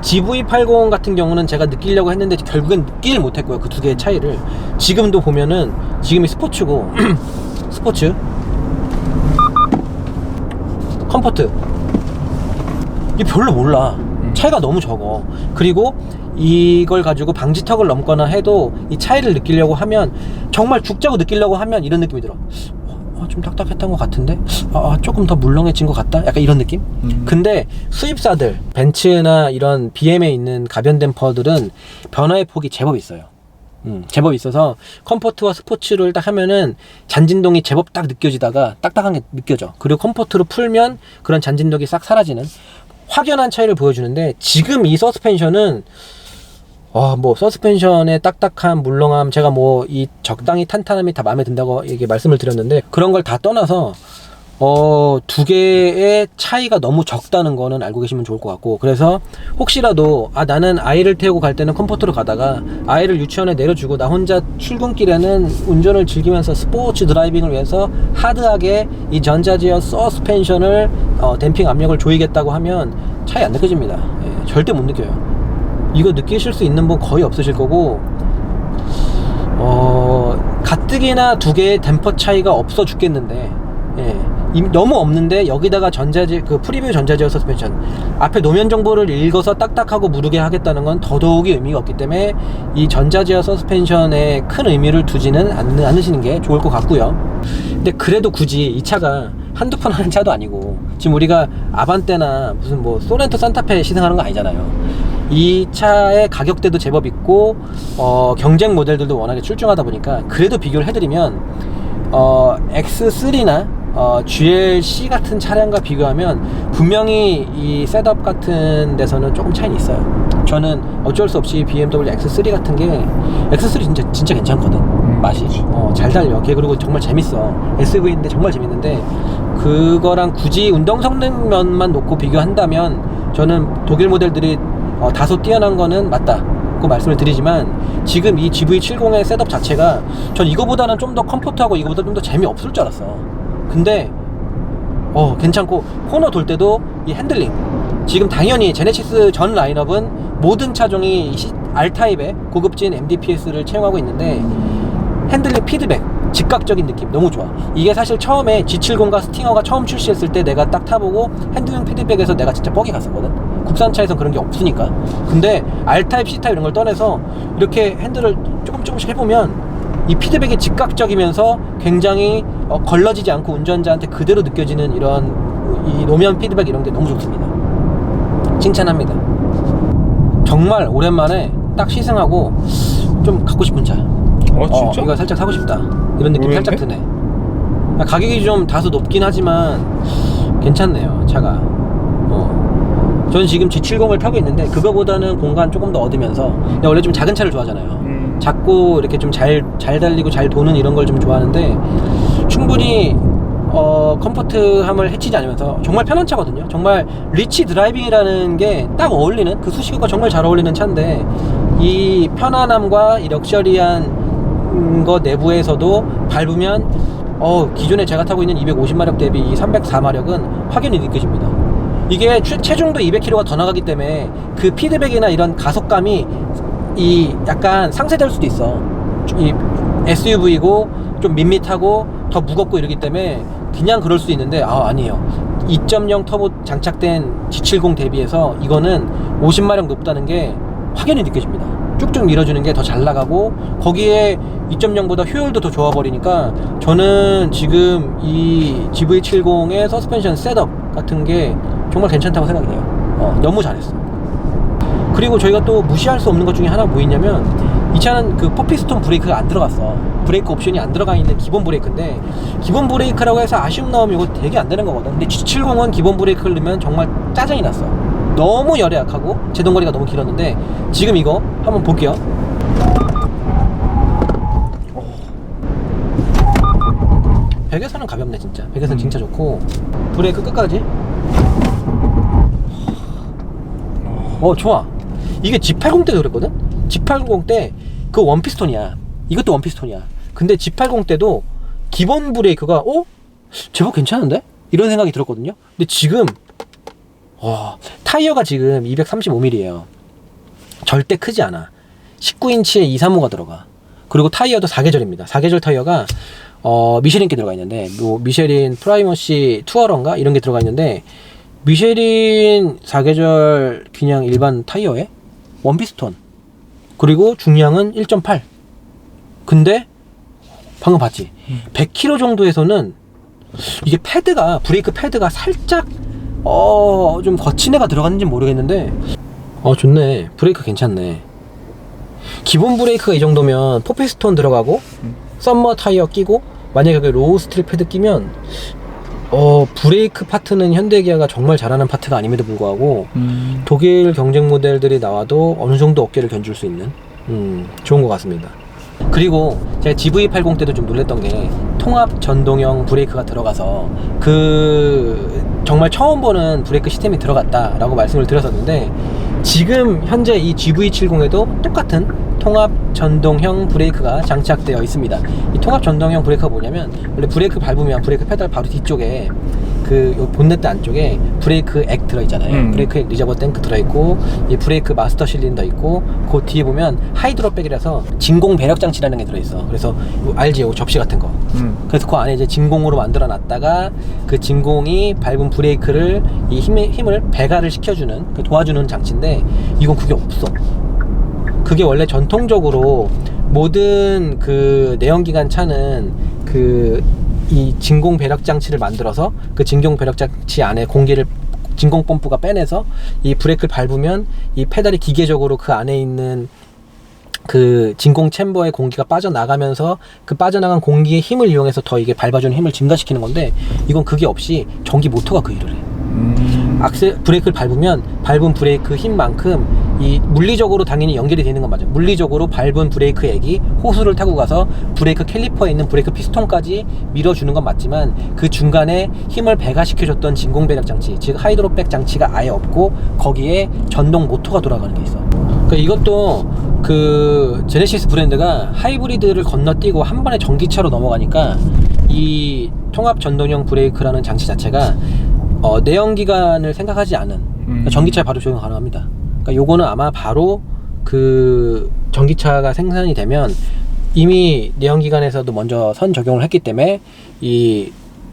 [SPEAKER 1] GV80 같은 경우는 제가 느끼려고 했는데 결국엔 느끼질 못했고요. 그 두 개의 차이를. 지금도 보면은 지금이 스포츠고 스포츠 컴포트 이게 별로 몰라. 차이가 너무 적어. 그리고 이걸 가지고 방지턱을 넘거나 해도 이 차이를 느끼려고 하면 정말 죽자고 느끼려고 하면 이런 느낌이 들어. 좀 딱딱했던 것 같은데 조금 더 물렁해진 것 같다? 약간 이런 느낌? 근데 수입사들 벤츠나 이런 BM에 있는 가변 댐퍼들은 변화의 폭이 제법 있어요. 제법 있어서 컴포트와 스포츠를 딱 하면은 잔진동이 제법 딱 느껴지다가 딱딱한 게 느껴져. 그리고 컴포트로 풀면 그런 잔진동이 싹 사라지는 확연한 차이를 보여주는데 지금 이 서스펜션은 뭐 서스펜션의 딱딱함, 물렁함, 제가 뭐 이 적당히 탄탄함이 다 마음에 든다고 이게 말씀을 드렸는데 그런 걸 다 떠나서 두 개의 차이가 너무 적다는 거는 알고 계시면 좋을 것 같고 그래서 혹시라도 나는 아이를 태우고 갈 때는 컴포트로 가다가 아이를 유치원에 내려주고 나 혼자 출근길에는 운전을 즐기면서 스포츠 드라이빙을 위해서 하드하게 이 전자제어 서스펜션을 댐핑 압력을 조이겠다고 하면 차이 안 느껴집니다. 절대 못 느껴요. 이거 느끼실 수 있는 분 거의 없으실 거고 가뜩이나 두 개의 댐퍼 차이가 없어 죽겠는데 너무 없는데 여기다가 프리뷰 전자제어 서스펜션 앞에 노면 정보를 읽어서 딱딱하고 무르게 하겠다는 건 더더욱이 의미가 없기 때문에 이 전자제어 서스펜션에 큰 의미를 두지는 않으시는 게 좋을 것 같고요. 근데 그래도 굳이 이 차가 한두 번 하는 차도 아니고 지금 우리가 아반떼나 무슨 뭐 소렌토 산타페 시승하는 거 아니잖아요. 이 차의 가격대도 제법 있고 경쟁 모델들도 워낙에 출중하다 보니까 그래도 비교를 해드리면 X3나 GLC 같은 차량과 비교하면 분명히 이 셋업 같은 데서는 조금 차이는 있어요. 저는 어쩔 수 없이 BMW X3 같은 게 X3 진짜 괜찮거든. 맛이 잘 달려. 걔 그리고 정말 재밌어. SUV인데 정말 재밌는데 그거랑 굳이 운동 성능면만 놓고 비교한다면 저는 독일 모델들이 다소 뛰어난 거는 맞다고 말씀을 드리지만 지금 이 GV70의 셋업 자체가 전 이거보다는 좀 더 컴포트하고 이거보다 좀 더 재미없을 줄 알았어. 근데 괜찮고 코너 돌 때도 이 핸들링 지금 당연히 제네시스 전 라인업은 모든 차종이 R타입의 고급진 MDPS를 채용하고 있는데 핸들링 피드백 즉각적인 느낌 너무 좋아. 이게 사실 처음에 G70과 스팅어가 처음 출시했을 때 내가 딱 타보고 핸들링 피드백에서 내가 진짜 뻑이 갔었거든. 국산차에선 그런 게 없으니까. 근데 R타입, C타입 이런 걸 떠나서 이렇게 핸들을 조금씩 해보면 이 피드백이 즉각적이면서 굉장히 걸러지지 않고 운전자한테 그대로 느껴지는 이런 이 노면 피드백 이런 게 너무 좋습니다. 칭찬합니다. 정말 오랜만에 딱 시승하고 좀 갖고 싶은 차.
[SPEAKER 2] 진짜?
[SPEAKER 1] 이거 살짝 사고 싶다 이런 느낌 살짝 드네. 가격이 좀 다소 높긴 하지만 괜찮네요 차가. 저는 지금 G70을 타고 있는데 그거보다는 공간 조금 더 얻으면서 내가 원래 좀 작은 차를 좋아하잖아요. 작고 이렇게 좀 잘 달리고 잘 도는 이런 걸 좀 좋아하는데 충분히 컴포트함을 해치지 않으면서 정말 편한 차거든요. 정말 리치 드라이빙이라는 게 딱 어울리는 그 수식어가 정말 잘 어울리는 차인데 이 편안함과 이 럭셔리한 거 내부에서도 밟으면 기존에 제가 타고 있는 250마력 대비 이 304마력은 확연히 느껴집니다. 이게 체중도 200kg가 더 나가기 때문에 그 피드백이나 이런 가속감이 이 약간 상쇄될 수도 있어. 이 SUV고 좀 밋밋하고 더 무겁고 이러기 때문에 그냥 그럴 수 있는데 아니에요. 2.0 터보 장착된 G70 대비해서 이거는 50마력 높다는 게 확연히 느껴집니다. 쭉쭉 밀어주는 게 더 잘 나가고 거기에 2.0보다 효율도 더 좋아버리니까 저는 지금 이 GV70의 서스펜션 셋업 같은 게 정말 괜찮다고 생각해요. 너무 잘했어. 그리고 저희가 또 무시할 수 없는 것 중에 하나 뭐 있냐면 이 차는 그 퍼피스톤 브레이크가 안 들어갔어. 브레이크 옵션이 안 들어가 있는 기본 브레이크인데 기본 브레이크라고 해서 아쉬움 나오면 이거 되게 안 되는 거거든. 근데 G70은 기본 브레이크를 넣으면 정말 짜증이 났어. 너무 열에 약하고 제동거리가 너무 길었는데 지금 이거 한번 볼게요. 백에서는 가볍네 진짜. 백에서는 진짜 좋고 브레이크 끝까지 좋아. 이게 G80 때도 그랬거든. G80 때 그 원피스톤이야. 이것도 원피스톤이야. 근데 G80 때도 기본 브레이크가 제법 괜찮은데? 이런 생각이 들었거든요. 근데 지금 타이어가 지금 235mm예요. 절대 크지 않아. 19인치에 235가 들어가. 그리고 타이어도 4계절입니다. 4계절 타이어가 미쉐린께 들어가 있는데 뭐 미쉐린 프라이머시 투어런가 이런 게 들어가 있는데 미쉐린 4계절 그냥 일반 타이어에 원피스톤 그리고 중량은 1.8. 근데 방금 봤지? 100km 정도에서는 이게 패드가 브레이크 패드가 살짝 좀 거친 애가 들어갔는지 모르겠는데 좋네. 브레이크 괜찮네. 기본 브레이크가 이 정도면 포피스톤 들어가고 썸머 타이어 끼고 만약에 여기 로우 스트립 패드 끼면 브레이크 파트는 현대기아가 정말 잘하는 파트가 아님에도 불구하고 독일 경쟁 모델들이 나와도 어느 정도 어깨를 견줄 수 있는 좋은 것 같습니다. 그리고 제가 GV80 때도 좀 놀랬던 게 통합 전동형 브레이크가 들어가서 정말 처음 보는 브레이크 시스템이 들어갔다 라고 말씀을 드렸었는데 지금 현재 이 GV70에도 똑같은 통합 전동형 브레이크가 장착되어 있습니다. 이 통합 전동형 브레이크가 뭐냐면 원래 브레이크 밟으면 브레이크 페달 바로 뒤쪽에 요 본네트 안쪽에 브레이크 액 들어있잖아요. 브레이크 액 리저버 탱크 들어있고 이 브레이크 마스터 실린더 있고 그 뒤에 보면 하이드로백이라서 진공 배력 장치라는 게 들어있어. 그래서 알지? 요 접시 같은 거. 그래서 그 안에 이제 진공으로 만들어 놨다가 그 진공이 밟은 브레이크를 이 힘을 배가를 시켜주는 도와주는 장치인데 이건 그게 없어. 그게 원래 전통적으로 모든 그 내연기관 차는 그 이 진공 배력 장치를 만들어서 그 진공 배력 장치 안에 공기를 진공 펌프가 빼내서 이 브레이크를 밟으면 이 페달이 기계적으로 그 안에 있는 그 진공 챔버의 공기가 빠져나가면서 그 빠져나간 공기의 힘을 이용해서 더 이게 밟아주는 힘을 증가시키는 건데, 이건 그게 없이 전기 모터가 그 일을 해. 브레이크를 밟으면 밟은 브레이크 힘만큼 이 물리적으로 당연히 연결이 되는 건 맞아요. 물리적으로 밟은 브레이크 액이 호수를 타고 가서 브레이크 캘리퍼에 있는 브레이크 피스톤까지 밀어주는 건 맞지만, 그 중간에 힘을 배가시켜줬던 진공 배력 장치, 즉 하이드로백 장치가 아예 없고 거기에 전동 모터가 돌아가는 게 있어. 그러니까 이것도 그 제네시스 브랜드가 하이브리드를 건너뛰고 한 번에 전기차로 넘어가니까 이 통합 전동형 브레이크라는 장치 자체가 내연기관을 생각하지 않은, 그러니까 전기차에 바로 적용 가능합니다. 그러니까 요거는 아마 바로 그 전기차가 생산이 되면 이미 내연기관에서도 먼저 선 적용을 했기 때문에 이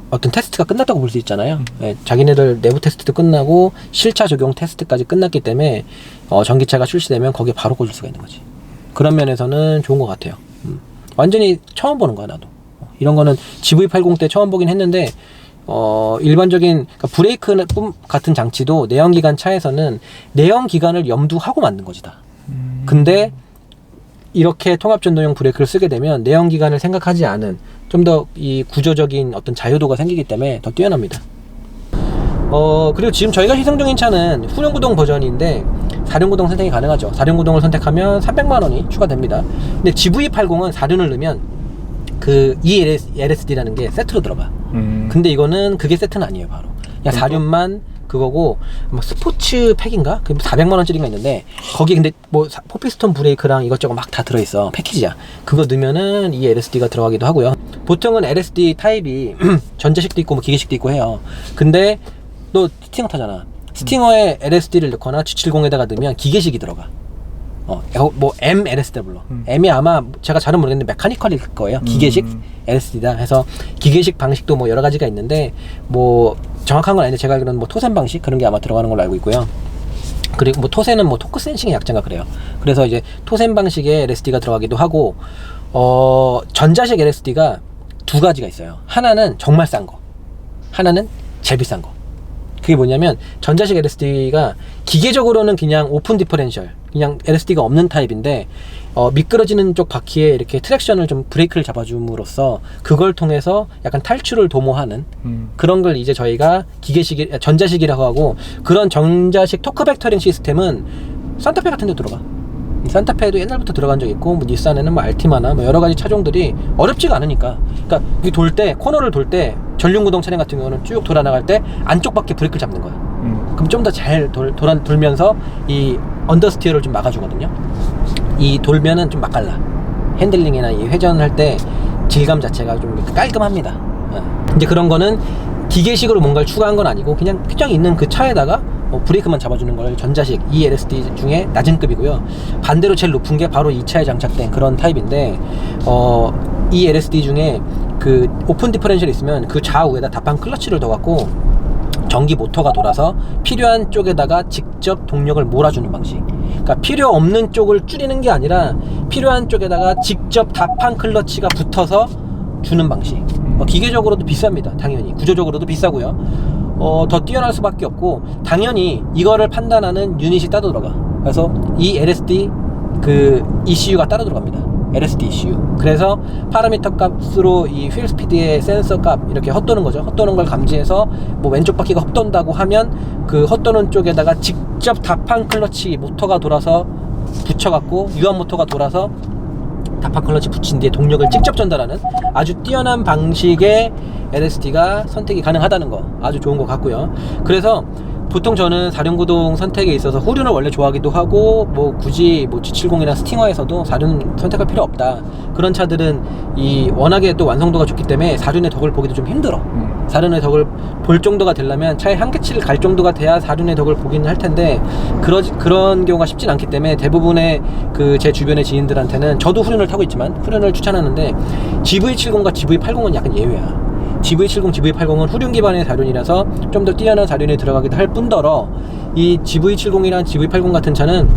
[SPEAKER 1] 어떤 테스트가 끝났다고 볼 수 있잖아요. 네, 자기네들 내부 테스트도 끝나고 실차 적용 테스트까지 끝났기 때문에 전기차가 출시되면 거기에 바로 꽂을 수가 있는 거지. 그런 면에서는 좋은 것 같아요. 완전히 처음 보는 거야 나도. 이런 거는 GV80 때 처음 보긴 했는데, 일반적인 그러니까 브레이크 같은 장치도 내연기관 차에서는 내연기관을 염두하고 만든 거지 다. 근데 이렇게 통합전동형 브레이크를 쓰게 되면 내연기관을 생각하지 않은 좀 더 이 구조적인 어떤 자유도가 생기기 때문에 더 뛰어납니다. 그리고 지금 저희가 시승 중인 차는 후륜구동 버전인데 4륜구동 선택이 가능하죠. 4륜구동을 선택하면 300만원이 추가됩니다. 근데 GV80은 4륜을 넣으면 그 ELSD라는 게 세트로 들어가. 근데 이거는 그게 세트는 아니에요. 바로 그냥 4륜만 그거고, 뭐 스포츠 팩인가? 그 400만원짜리가 있는데 거기 근데 뭐 포피스톤 브레이크랑 이것저것 막 다 들어있어. 패키지야. 그거 넣으면은 이 LSD가 들어가기도 하고요. 보통은 LSD 타입이 전자식도 있고 뭐 기계식도 있고 해요. 근데 너 스팅어 타잖아. 스팅어에 LSD를 넣거나 G70에다가 넣으면 기계식이 들어가. 뭐 M LSD 불러. M이 아마 제가 잘은 모르겠는데 메카니컬일 거예요. 기계식 LSD다 해서 기계식 방식도 뭐 여러 가지가 있는데 뭐 정확한 건 아닌데 제가 알기로는 뭐 토센 방식 그런 게 아마 들어가는 걸로 알고 있고요. 그리고 뭐 토센은 뭐 토크 센싱의 약자인가 그래요. 그래서 이제 토센 방식의 LSD가 들어가기도 하고, 전자식 LSD가 두 가지가 있어요. 하나는 정말 싼 거, 하나는 제일 비싼 거. 그게 뭐냐면 전자식 LSD가 기계적으로는 그냥 오픈 디퍼렌셜, 그냥 LSD가 없는 타입인데 미끄러지는 쪽 바퀴에 이렇게 트랙션을 좀 브레이크를 잡아줌으로써 그걸 통해서 약간 탈출을 도모하는 그런 걸 이제 저희가 전자식이라고 하고, 그런 전자식 토크 벡터링 시스템은 산타페 같은 데 들어가. 산타페도 옛날부터 들어간 적 있고, 뭐 닛산에는 뭐 알티마나 뭐 여러 가지 차종들이 어렵지가 않으니까. 그러니까 이 돌 때, 코너를 돌 때 전륜구동 차량 같은 경우는 쭉 돌아 나갈 때 안쪽 바퀴 브레이크를 잡는 거야. 그럼 좀 더 잘 돌면서 이 언더스티어를 좀 막아주거든요. 이 돌면은 좀 맛깔나. 핸들링이나 이 회전할 때 질감 자체가 좀 깔끔합니다. 이제 그런 거는 기계식으로 뭔가를 추가한 건 아니고 그냥 있는 그 차에다가 브레이크만 잡아주는 걸 전자식 ELSD 중에 낮은 급이고요. 반대로 제일 높은 게 바로 이 차에 장착된 그런 타입인데, ELSD 중에 그 오픈 디퍼렌셜이 있으면 그 좌우에다 다판 클러치를 둬갖고 전기 모터가 돌아서 필요한 쪽에다가 직접 동력을 몰아주는 방식. 그러니까 필요 없는 쪽을 줄이는 게 아니라 필요한 쪽에다가 직접 다판 클러치가 붙어서 주는 방식. 기계적으로도 비쌉니다. 당연히 구조적으로도 비싸고요. 더 뛰어날 수밖에 없고, 당연히 이거를 판단하는 유닛이 따로 들어가. 그래서 이 LSD 그 ECU가 따로 들어갑니다. LSD ECU. 그래서 파라미터 값으로 이 휠 스피드의 센서 값 이렇게 헛도는 거죠. 헛도는 걸 감지해서 뭐 왼쪽 바퀴가 헛돈다고 하면 그 헛도는 쪽에다가 직접 다판 클러치 모터가 돌아서 붙여갖고 유압 모터가 돌아서 다판 클러치 붙인 뒤에 동력을 직접 전달하는 아주 뛰어난 방식의 LSD가 선택이 가능하다는 거 아주 좋은 것 같고요. 그래서 보통 저는 4륜구동 선택에 있어서 후륜을 원래 좋아하기도 하고, 뭐 굳이 뭐 G70이나 스팅어에서도 4륜 선택할 필요 없다. 그런 차들은 이 워낙에 또 완성도가 좋기 때문에 4륜의 덕을 보기도 좀 힘들어. 4륜의 덕을 볼 정도가 되려면 차에 한계치를 갈 정도가 돼야 4륜의 덕을 보기는 할 텐데, 그런 경우가 쉽진 않기 때문에 대부분의 그 제 주변의 지인들한테는, 저도 후륜을 타고 있지만 후륜을 추천하는데 GV70과 GV80은 약간 예외야. GV70, GV80은 후륜 기반의 4륜이라서 좀 더 뛰어난 4륜에 들어가기도 할 뿐더러, 이 GV70이랑 GV80 같은 차는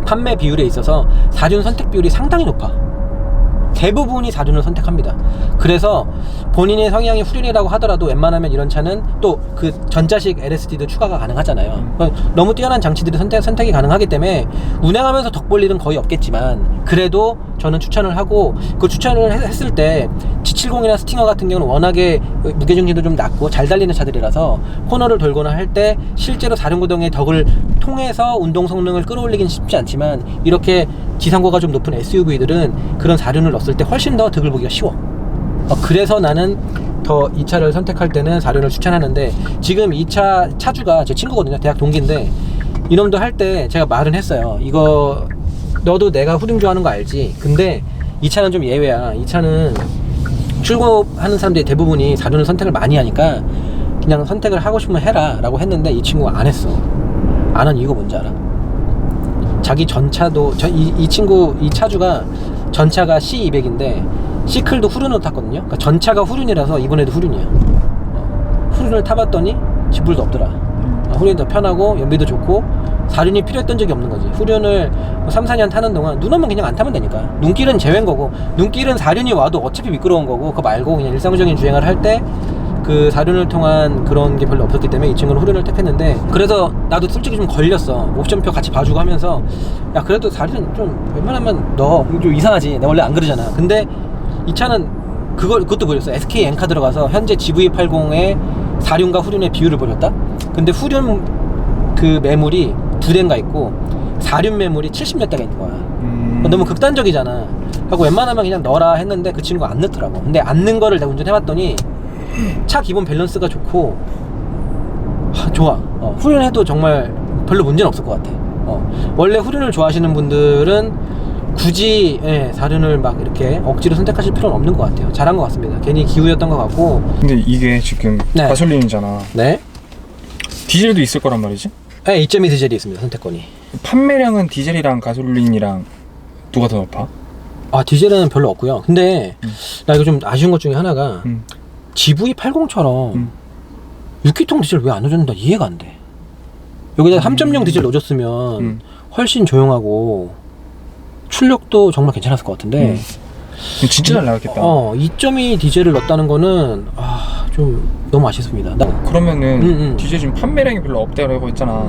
[SPEAKER 1] 판매 비율에 있어서 4륜 선택 비율이 상당히 높아. 대부분이 4륜을 선택합니다. 그래서 본인의 성향이 후륜이라고 하더라도 웬만하면 이런 차는 또 그 전자식 LSD도 추가가 가능하잖아요. 너무 뛰어난 장치들이 선택이 가능하기 때문에 운행하면서 덕볼 일은 거의 없겠지만 그래도 저는 추천을 하고, 그 추천을 했을 때 G70이나 스팅어 같은 경우는 워낙에 무게중심도 좀 낮고 잘 달리는 차들이라서 코너를 돌거나 할 때 실제로 4륜 구동의 덕을 통해서 운동 성능을 끌어올리긴 쉽지 않지만, 이렇게 지상고가 좀 높은 SUV들은 그런 4륜을 넣었을 때 훨씬 더 득을 보기가 쉬워. 그래서 나는 더 이 차를 선택할 때는 4륜을 추천하는데, 지금 이 차주가 제 친구거든요. 대학 동기인데 이놈도 할 때 제가 말은 했어요. 이거 너도 내가 후륜 좋아하는 거 알지? 근데 이 차는 좀 예외야. 이 차는 출고하는 사람들이 대부분이 4륜을 선택을 많이 하니까 그냥 선택을 하고 싶으면 해라 라고 했는데, 이 친구가 안 했어. 안 한 이유가 뭔지 알아? 자기 전차도 이 친구, 이 차주가 전차가 C200인데 시클도 후륜으로 탔거든요. 그러니까 전차가 후륜이라서 이번에도 후륜이야. 후륜을 타봤더니 지불도 없더라. 후륜이 더 편하고 연비도 좋고 4륜이 필요했던 적이 없는 거지. 후륜을 3, 4년 타는 동안 눈 오면 그냥 안 타면 되니까. 눈길은 제외인 거고, 눈길은 4륜이 와도 어차피 미끄러운 거고, 그거 말고 그냥 일상적인 주행을 할 때 그 4륜을 통한 그런 게 별로 없었기 때문에 이 친구는 후륜을 택했는데, 그래서 나도 솔직히 좀 걸렸어. 옵션표 같이 봐주고 하면서 야 그래도 4륜 좀 웬만하면 너 좀 이상하지, 내가 원래 안 그러잖아. 근데 이 차는 그것도 보였어. SK 엔카 들어가서 현재 GV80의 4륜과 후륜의 비율을 보였다. 근데 후륜 그 매물이 2대인가 있고 4륜 매물이 70몇 대가 있는 거야. 너무 극단적이잖아. 하고 웬만하면 그냥 넣어라 했는데 그 친구가 안 넣더라고. 근데 안 넣은 거를 내가 운전해봤더니 차 기본 밸런스가 좋고 좋아. 후륜해도 정말 별로 문제는 없을 것 같아. 원래 후륜을 좋아하시는 분들은 굳이 4륜을 막 이렇게 억지로 선택하실 필요는 없는 것 같아요. 잘한 것 같습니다. 괜히 기우였던 것 같고.
[SPEAKER 2] 근데 이게 지금
[SPEAKER 1] 네.
[SPEAKER 2] 가솔린이잖아.
[SPEAKER 1] 네.
[SPEAKER 2] 디젤도 있을 거란 말이지?
[SPEAKER 1] 네, 2.2 디젤이 있습니다. 선택권이.
[SPEAKER 2] 판매량은 디젤이랑 가솔린이랑 누가 더 높아?
[SPEAKER 1] 디젤은 별로 없고요. 근데 나 이거 좀 아쉬운 것 중에 하나가 GV80처럼 6기통 디젤 왜 안 넣어줬는다 이해가 안 돼. 여기다 3.0 디젤 넣어줬으면 훨씬 조용하고 출력도 정말 괜찮았을 것 같은데
[SPEAKER 2] 진짜 잘 나왔겠다.
[SPEAKER 1] 2.2 디젤을 넣었다는 거는 좀 너무 아쉽습니다.
[SPEAKER 2] 그러면은 디젤 지금 판매량이 별로 없다고 했잖아.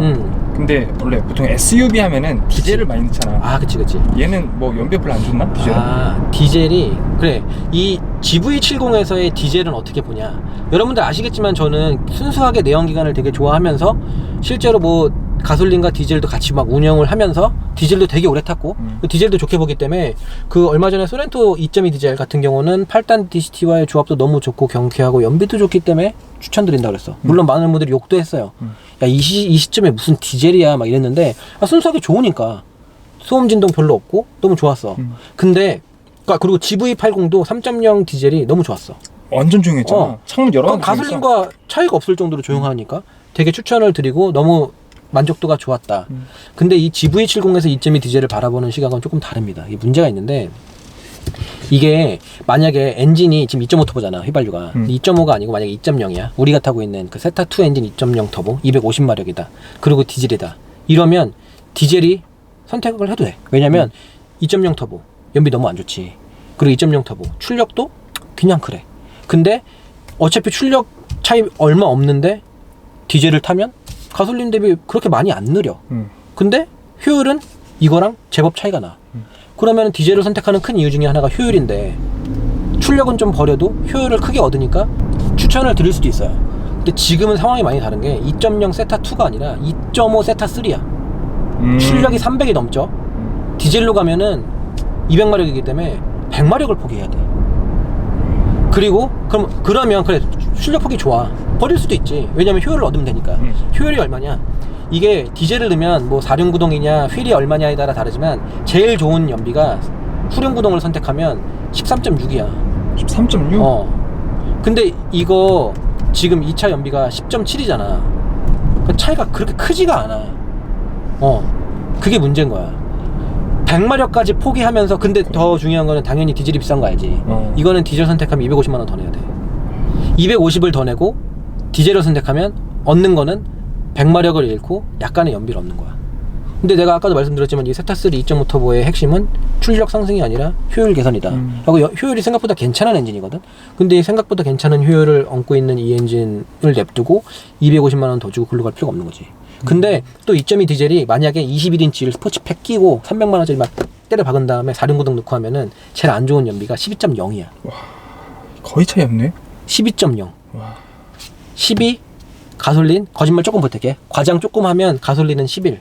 [SPEAKER 2] 근데 원래 보통 SUV 하면은 디젤을 많이 넣잖아.
[SPEAKER 1] 그치.
[SPEAKER 2] 얘는 뭐 연비 별로 안 좋나? 디젤은?
[SPEAKER 1] 디젤이 그래. 이 GV70에서의 디젤은 어떻게 보냐? 여러분들 아시겠지만 저는 순수하게 내연기관을 되게 좋아하면서 실제로 뭐 가솔린과 디젤도 같이 막 운영을 하면서 디젤도 되게 오래 탔고 디젤도 좋게 보기 때문에 그 얼마 전에 소렌토 2.2 디젤 같은 경우는 8단 DCT와의 조합도 너무 좋고 경쾌하고 연비도 좋기 때문에 추천드린다고 그랬어. 물론 많은 분들이 욕도 했어요. 야, 이 시점에 무슨 디젤이야 막 이랬는데 순수하게 좋으니까 소음 진동 별로 없고 너무 좋았어. 근데 그리고 GV80도 3.0 디젤이 너무 좋았어.
[SPEAKER 2] 완전 조용했잖아. 창문 열어.
[SPEAKER 1] 가솔린과 차이가 없을 정도로 조용하니까 되게 추천을 드리고 너무 만족도가 좋았다. 근데 이 GV70에서 2.2 디젤을 바라보는 시각은 조금 다릅니다. 이게 문제가 있는데, 이게 만약에 엔진이 지금 2.5 터보잖아, 휘발유가. 2.5가 아니고 만약에 2.0이야. 우리가 타고 있는 그 세타2 엔진 2.0 터보 250마력이다. 그리고 디젤이다. 이러면 디젤이 선택을 해도 돼. 왜냐면 2.0 터보 연비 너무 안 좋지. 그리고 2.0 터보 출력도 그냥 그래. 근데 어차피 출력 차이 얼마 없는데 디젤을 타면 가솔린 대비 그렇게 많이 안 느려. 근데 효율은 이거랑 제법 차이가 나. 그러면 디젤을 선택하는 큰 이유 중에 하나가 효율인데, 출력은 좀 버려도 효율을 크게 얻으니까 추천을 드릴 수도 있어요. 근데 지금은 상황이 많이 다른 게 2.0 세타2가 아니라 2.5 세타3야. 출력이 300이 넘죠. 디젤로 가면은 200마력이기 때문에 100마력을 포기해야 돼. 그러면 그래, 출력 폭이 좋아. 버릴 수도 있지. 왜냐면 효율을 얻으면 되니까. 효율이 얼마냐? 이게 디젤을 넣으면 뭐 4륜 구동이냐 휠이 얼마냐에 따라 다르지만 제일 좋은 연비가 후륜 구동을 선택하면 13.6이야
[SPEAKER 2] 13.6?
[SPEAKER 1] 근데 이거 지금 이 차 연비가 10.7이잖아 그 차이가 그렇게 크지가 않아. 그게 문제인 거야. 100마력까지 포기하면서. 근데 더 중요한 거는 당연히 디젤이 비싼 거 알지. 이거는 디젤 선택하면 250만원 더 내야 돼. 250을 더 내고 디젤을 선택하면 얻는 거는 100마력을 잃고 약간의 연비를 얻는 거야. 근데 내가 아까도 말씀드렸지만 이 세타3 2.5 터보의 핵심은 출력 상승이 아니라 효율 개선이다. 하고 효율이 생각보다 괜찮은 엔진이거든. 근데 생각보다 괜찮은 효율을 얹고 있는 이 엔진을 냅두고 250만 원 더 주고 글로 갈 필요가 없는 거지. 근데 또 2.2 디젤이 만약에 21인치를 스포츠팩 끼고 300만 원짜리 막 때려 박은 다음에 4륜구동 넣고 하면은 제일 안 좋은 연비가 12.0이야.
[SPEAKER 2] 와, 거의 차이 없네.
[SPEAKER 1] 12.0.
[SPEAKER 2] 와.
[SPEAKER 1] 12 가솔린 거짓말 조금 보탤게. 과장 조금 하면 가솔린은 11.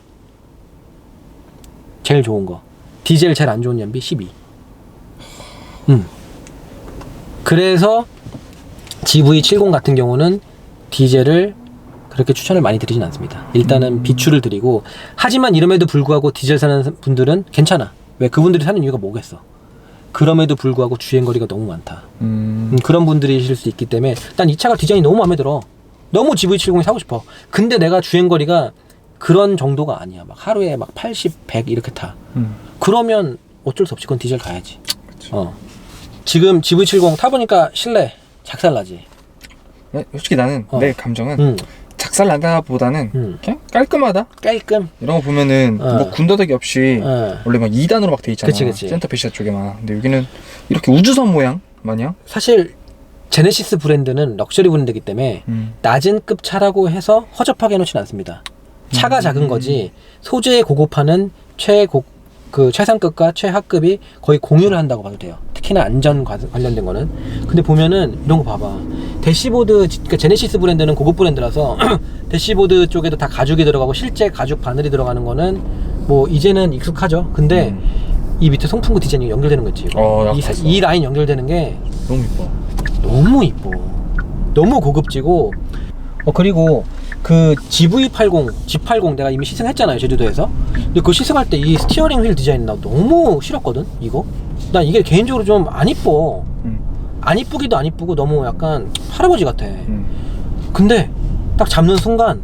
[SPEAKER 1] 제일 좋은 거. 디젤 제일 안 좋은 연비 12. 그래서 GV70 같은 경우는 디젤을 그렇게 추천을 많이 드리진 않습니다. 일단은 비추를 드리고, 하지만 이름에도 불구하고 디젤 사는 분들은 괜찮아. 왜? 그분들이 사는 이유가 뭐겠어? 그럼에도 불구하고 주행거리가 너무 많다. 그런 분들이실 수 있기 때문에 난 이 차가 디자인이 너무 마음에 들어. 너무 GV70이 사고 싶어. 근데 내가 주행거리가 그런 정도가 아니야. 막 하루에 막 80, 100 이렇게 타. 그러면 어쩔 수 없이 그건 디젤 가야지. 지금 GV70 타보니까 실내 작살나지.
[SPEAKER 2] 솔직히 나는 내 감정은 작살나다 보다는 그냥 깔끔하다.
[SPEAKER 1] 깔끔.
[SPEAKER 2] 이런 거 보면은 뭐 군더더기 없이 원래 막 2단으로 막 돼 있잖아.
[SPEAKER 1] 그치.
[SPEAKER 2] 센터페시아 쪽에만. 근데 여기는 이렇게 우주선 모양 마냥.
[SPEAKER 1] 사실 제네시스 브랜드는 럭셔리 브랜드이기 때문에 낮은 급 차라고 해서 허접하게 해놓지는 않습니다. 차가 작은 거지 소재의 고급화는 최상급과 최하급이 거의 공유를 한다고 봐도 돼요. 특히나 안전 관련된 거는. 근데 보면은 이런 거 봐봐. 대시보드, 그러니까 제네시스 브랜드는 고급 브랜드라서 대시보드 쪽에도 다 가죽이 들어가고 실제 가죽 바늘이 들어가는 거는 뭐 이제는 익숙하죠. 근데 이 밑에 송풍구 디자인이 연결되는 거 있지. 이 라인 연결되는 게
[SPEAKER 2] 너무 이뻐.
[SPEAKER 1] 너무 이뻐. 너무 고급지고. 그리고 그 GV80, G80 내가 이미 시승했잖아요, 제주도에서. 근데 그 시승할 때 이 스티어링 휠 디자인 나 너무 싫었거든, 이거. 난 이게 개인적으로 좀 안 이뻐. 안 이쁘기도 안 이쁘고 너무 약간 할아버지 같아. 근데 딱 잡는 순간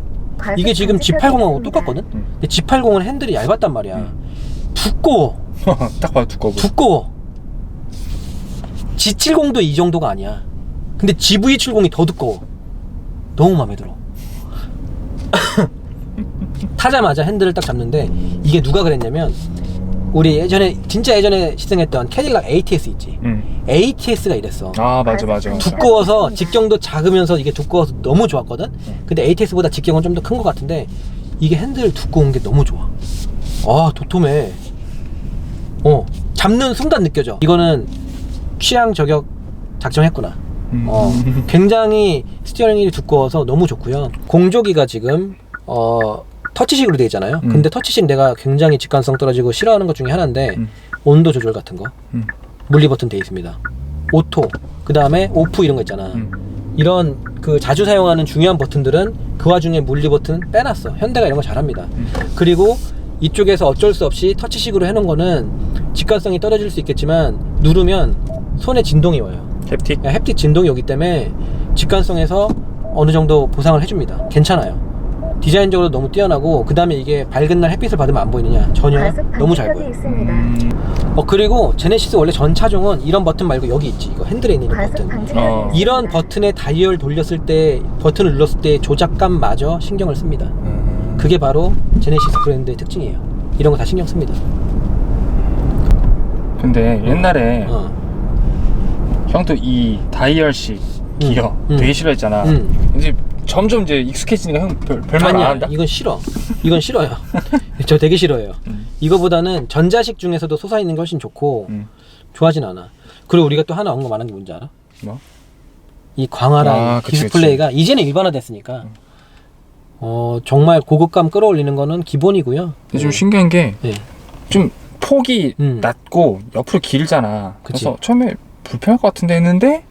[SPEAKER 1] 이게 지금 G80하고 똑같거든? 근데 G80은 핸들이 얇았단 말이야. 두꺼워.
[SPEAKER 2] 딱 봐도 두꺼워.
[SPEAKER 1] 두꺼워. G70도 이 정도가 아니야. 근데 GV70이 더 두꺼워. 너무 마음에 들어. 타자마자 핸들을 딱 잡는데 이게 누가 그랬냐면 우리 예전에 진짜 예전에 시승했던 캐딜락 ATS 있지. ATS가 이랬어.
[SPEAKER 2] 아 맞아.
[SPEAKER 1] 두꺼워서 직경도 작으면서 이게 두꺼워서 너무 좋았거든. 근데 ATS보다 직경은 좀 더 큰 것 같은데 이게 핸들 두꺼운 게 너무 좋아. 도톰해. 잡는 순간 느껴져. 이거는 취향 저격 작정했구나. 굉장히 스티어링 휠이 두꺼워서 너무 좋고요. 공조기가 지금 터치식으로 되어 있잖아요. 근데 터치식 내가 굉장히 직관성 떨어지고 싫어하는 것 중에 하나인데 온도 조절 같은 거 물리 버튼 되어 있습니다. 오토, 그 다음에 오프 이런 거 있잖아. 이런 그 자주 사용하는 중요한 버튼들은 그 와중에 물리 버튼 빼놨어. 현대가 이런 거 잘합니다. 그리고 이쪽에서 어쩔 수 없이 터치식으로 해놓은 거는 직관성이 떨어질 수 있겠지만 누르면 손에 진동이 와요. 햅틱 진동이 오기 때문에 직관성에서 어느 정도 보상을 해줍니다. 괜찮아요. 디자인적으로 너무 뛰어나고, 그 다음에 이게 밝은 날 햇빛을 받으면 안 보이느냐? 전혀 너무 잘 보여. 그리고 제네시스 원래 전 차종은 이런 버튼 말고 여기 있지. 이거 핸들에 있는 버튼. 이런 버튼에 다이얼 돌렸을 때, 버튼을 눌렀을 때 조작감마저 신경을 씁니다. 그게 바로 제네시스 브랜드의 특징이에요. 이런 거 다 신경 씁니다.
[SPEAKER 2] 근데 옛날에 형도 이 다이얼식 기어 되게 싫어했잖아. 이제 점점 이제 익숙해지니까 형 별말 안 한다?
[SPEAKER 1] 이건 싫어. 이건 싫어요. 저 되게 싫어해요. 이거보다는 전자식 중에서도 솟아있는 게 훨씬 좋고 좋아하진 않아. 그리고 우리가 또 하나 언급 안 한 게 뭔지 알아?
[SPEAKER 2] 뭐?
[SPEAKER 1] 이 광활한 디스플레이가 이제는 일반화됐으니까 정말 고급감 끌어올리는 거는 기본이고요.
[SPEAKER 2] 근데 좀 신기한 게 좀 폭이 낮고 옆으로 길잖아. 그래서 처음에 불편할 것 같은데 했는데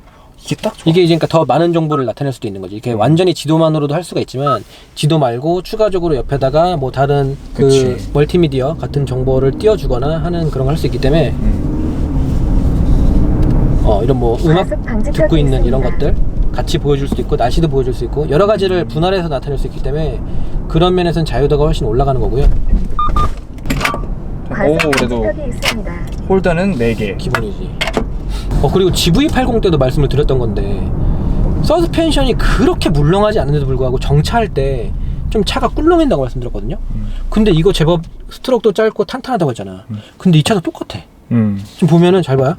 [SPEAKER 2] 이게 딱 좋아.
[SPEAKER 1] 이게 그러니까 더 많은 정보를 나타낼 수도 있는 거지. 이게 완전히 지도만으로도 할 수가 있지만 지도 말고 추가적으로 옆에다가 뭐 다른 그 멀티미디어 같은 정보를 띄워주거나 하는 그런 걸 할 수 있기 때문에 이런 뭐 음악 듣고 있는 이런 것들 같이 보여줄 수도 있고 날씨도 보여줄 수 있고 여러 가지를 분할해서 나타낼 수 있기 때문에 그런 면에서는 자유도가 훨씬 올라가는 거고요.
[SPEAKER 2] 그래도 홀더는 4개
[SPEAKER 1] 기본이지. 그리고 GV80 때도 말씀을 드렸던 건데 서스펜션이 그렇게 물렁하지 않은데도 불구하고 정차할 때 좀 차가 꿀렁인다고 말씀드렸거든요. 근데 이거 제법 스트로크도 짧고 탄탄하다고 했잖아. 근데 이 차도 똑같아. 지금 보면은 잘 봐요.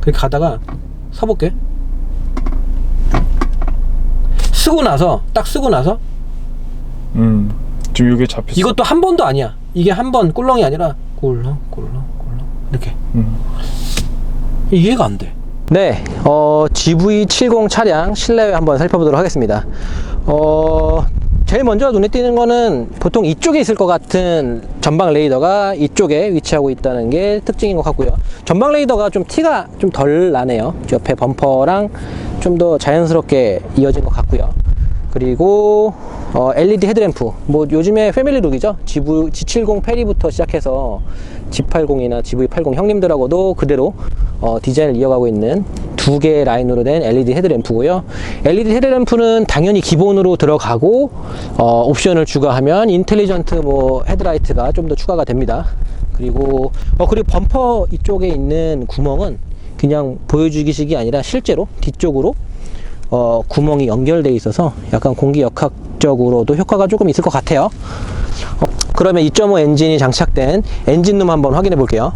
[SPEAKER 1] 그렇게 가다가 서볼게. 쓰고 나서 딱 쓰고 나서
[SPEAKER 2] 지금 이게 잡혔어.
[SPEAKER 1] 이것도 한 번도 아니야. 이게 한 번 꿀렁이 아니라 꿀렁 이렇게. 이해가 안 돼. 네, GV70 차량 실내 한번 살펴보도록 하겠습니다. 제일 먼저 눈에 띄는 거는 보통 이쪽에 있을 것 같은 전방 레이더가 이쪽에 위치하고 있다는 게 특징인 것 같고요. 전방 레이더가 좀 티가 좀 덜 나네요. 옆에 범퍼랑 좀 더 자연스럽게 이어진 것 같고요. 그리고 LED 헤드램프, 뭐 요즘에 패밀리 룩이죠. G70 페리부터 시작해서 G80이나 GV80 형님들하고도 그대로 디자인을 이어가고 있는 두 개의 라인으로 된 LED 헤드램프고요. LED 헤드램프는 당연히 기본으로 들어가고 옵션을 추가하면 인텔리전트 뭐 헤드라이트가 좀 더 추가가 됩니다. 그리고 범퍼 이쪽에 있는 구멍은 그냥 보여주기식이 아니라 실제로 뒤쪽으로 구멍이 연결되어 있어서 약간 공기역학적으로도 효과가 조금 있을 것 같아요. 그러면 2.5 엔진이 장착된 엔진룸 한번 확인해 볼게요.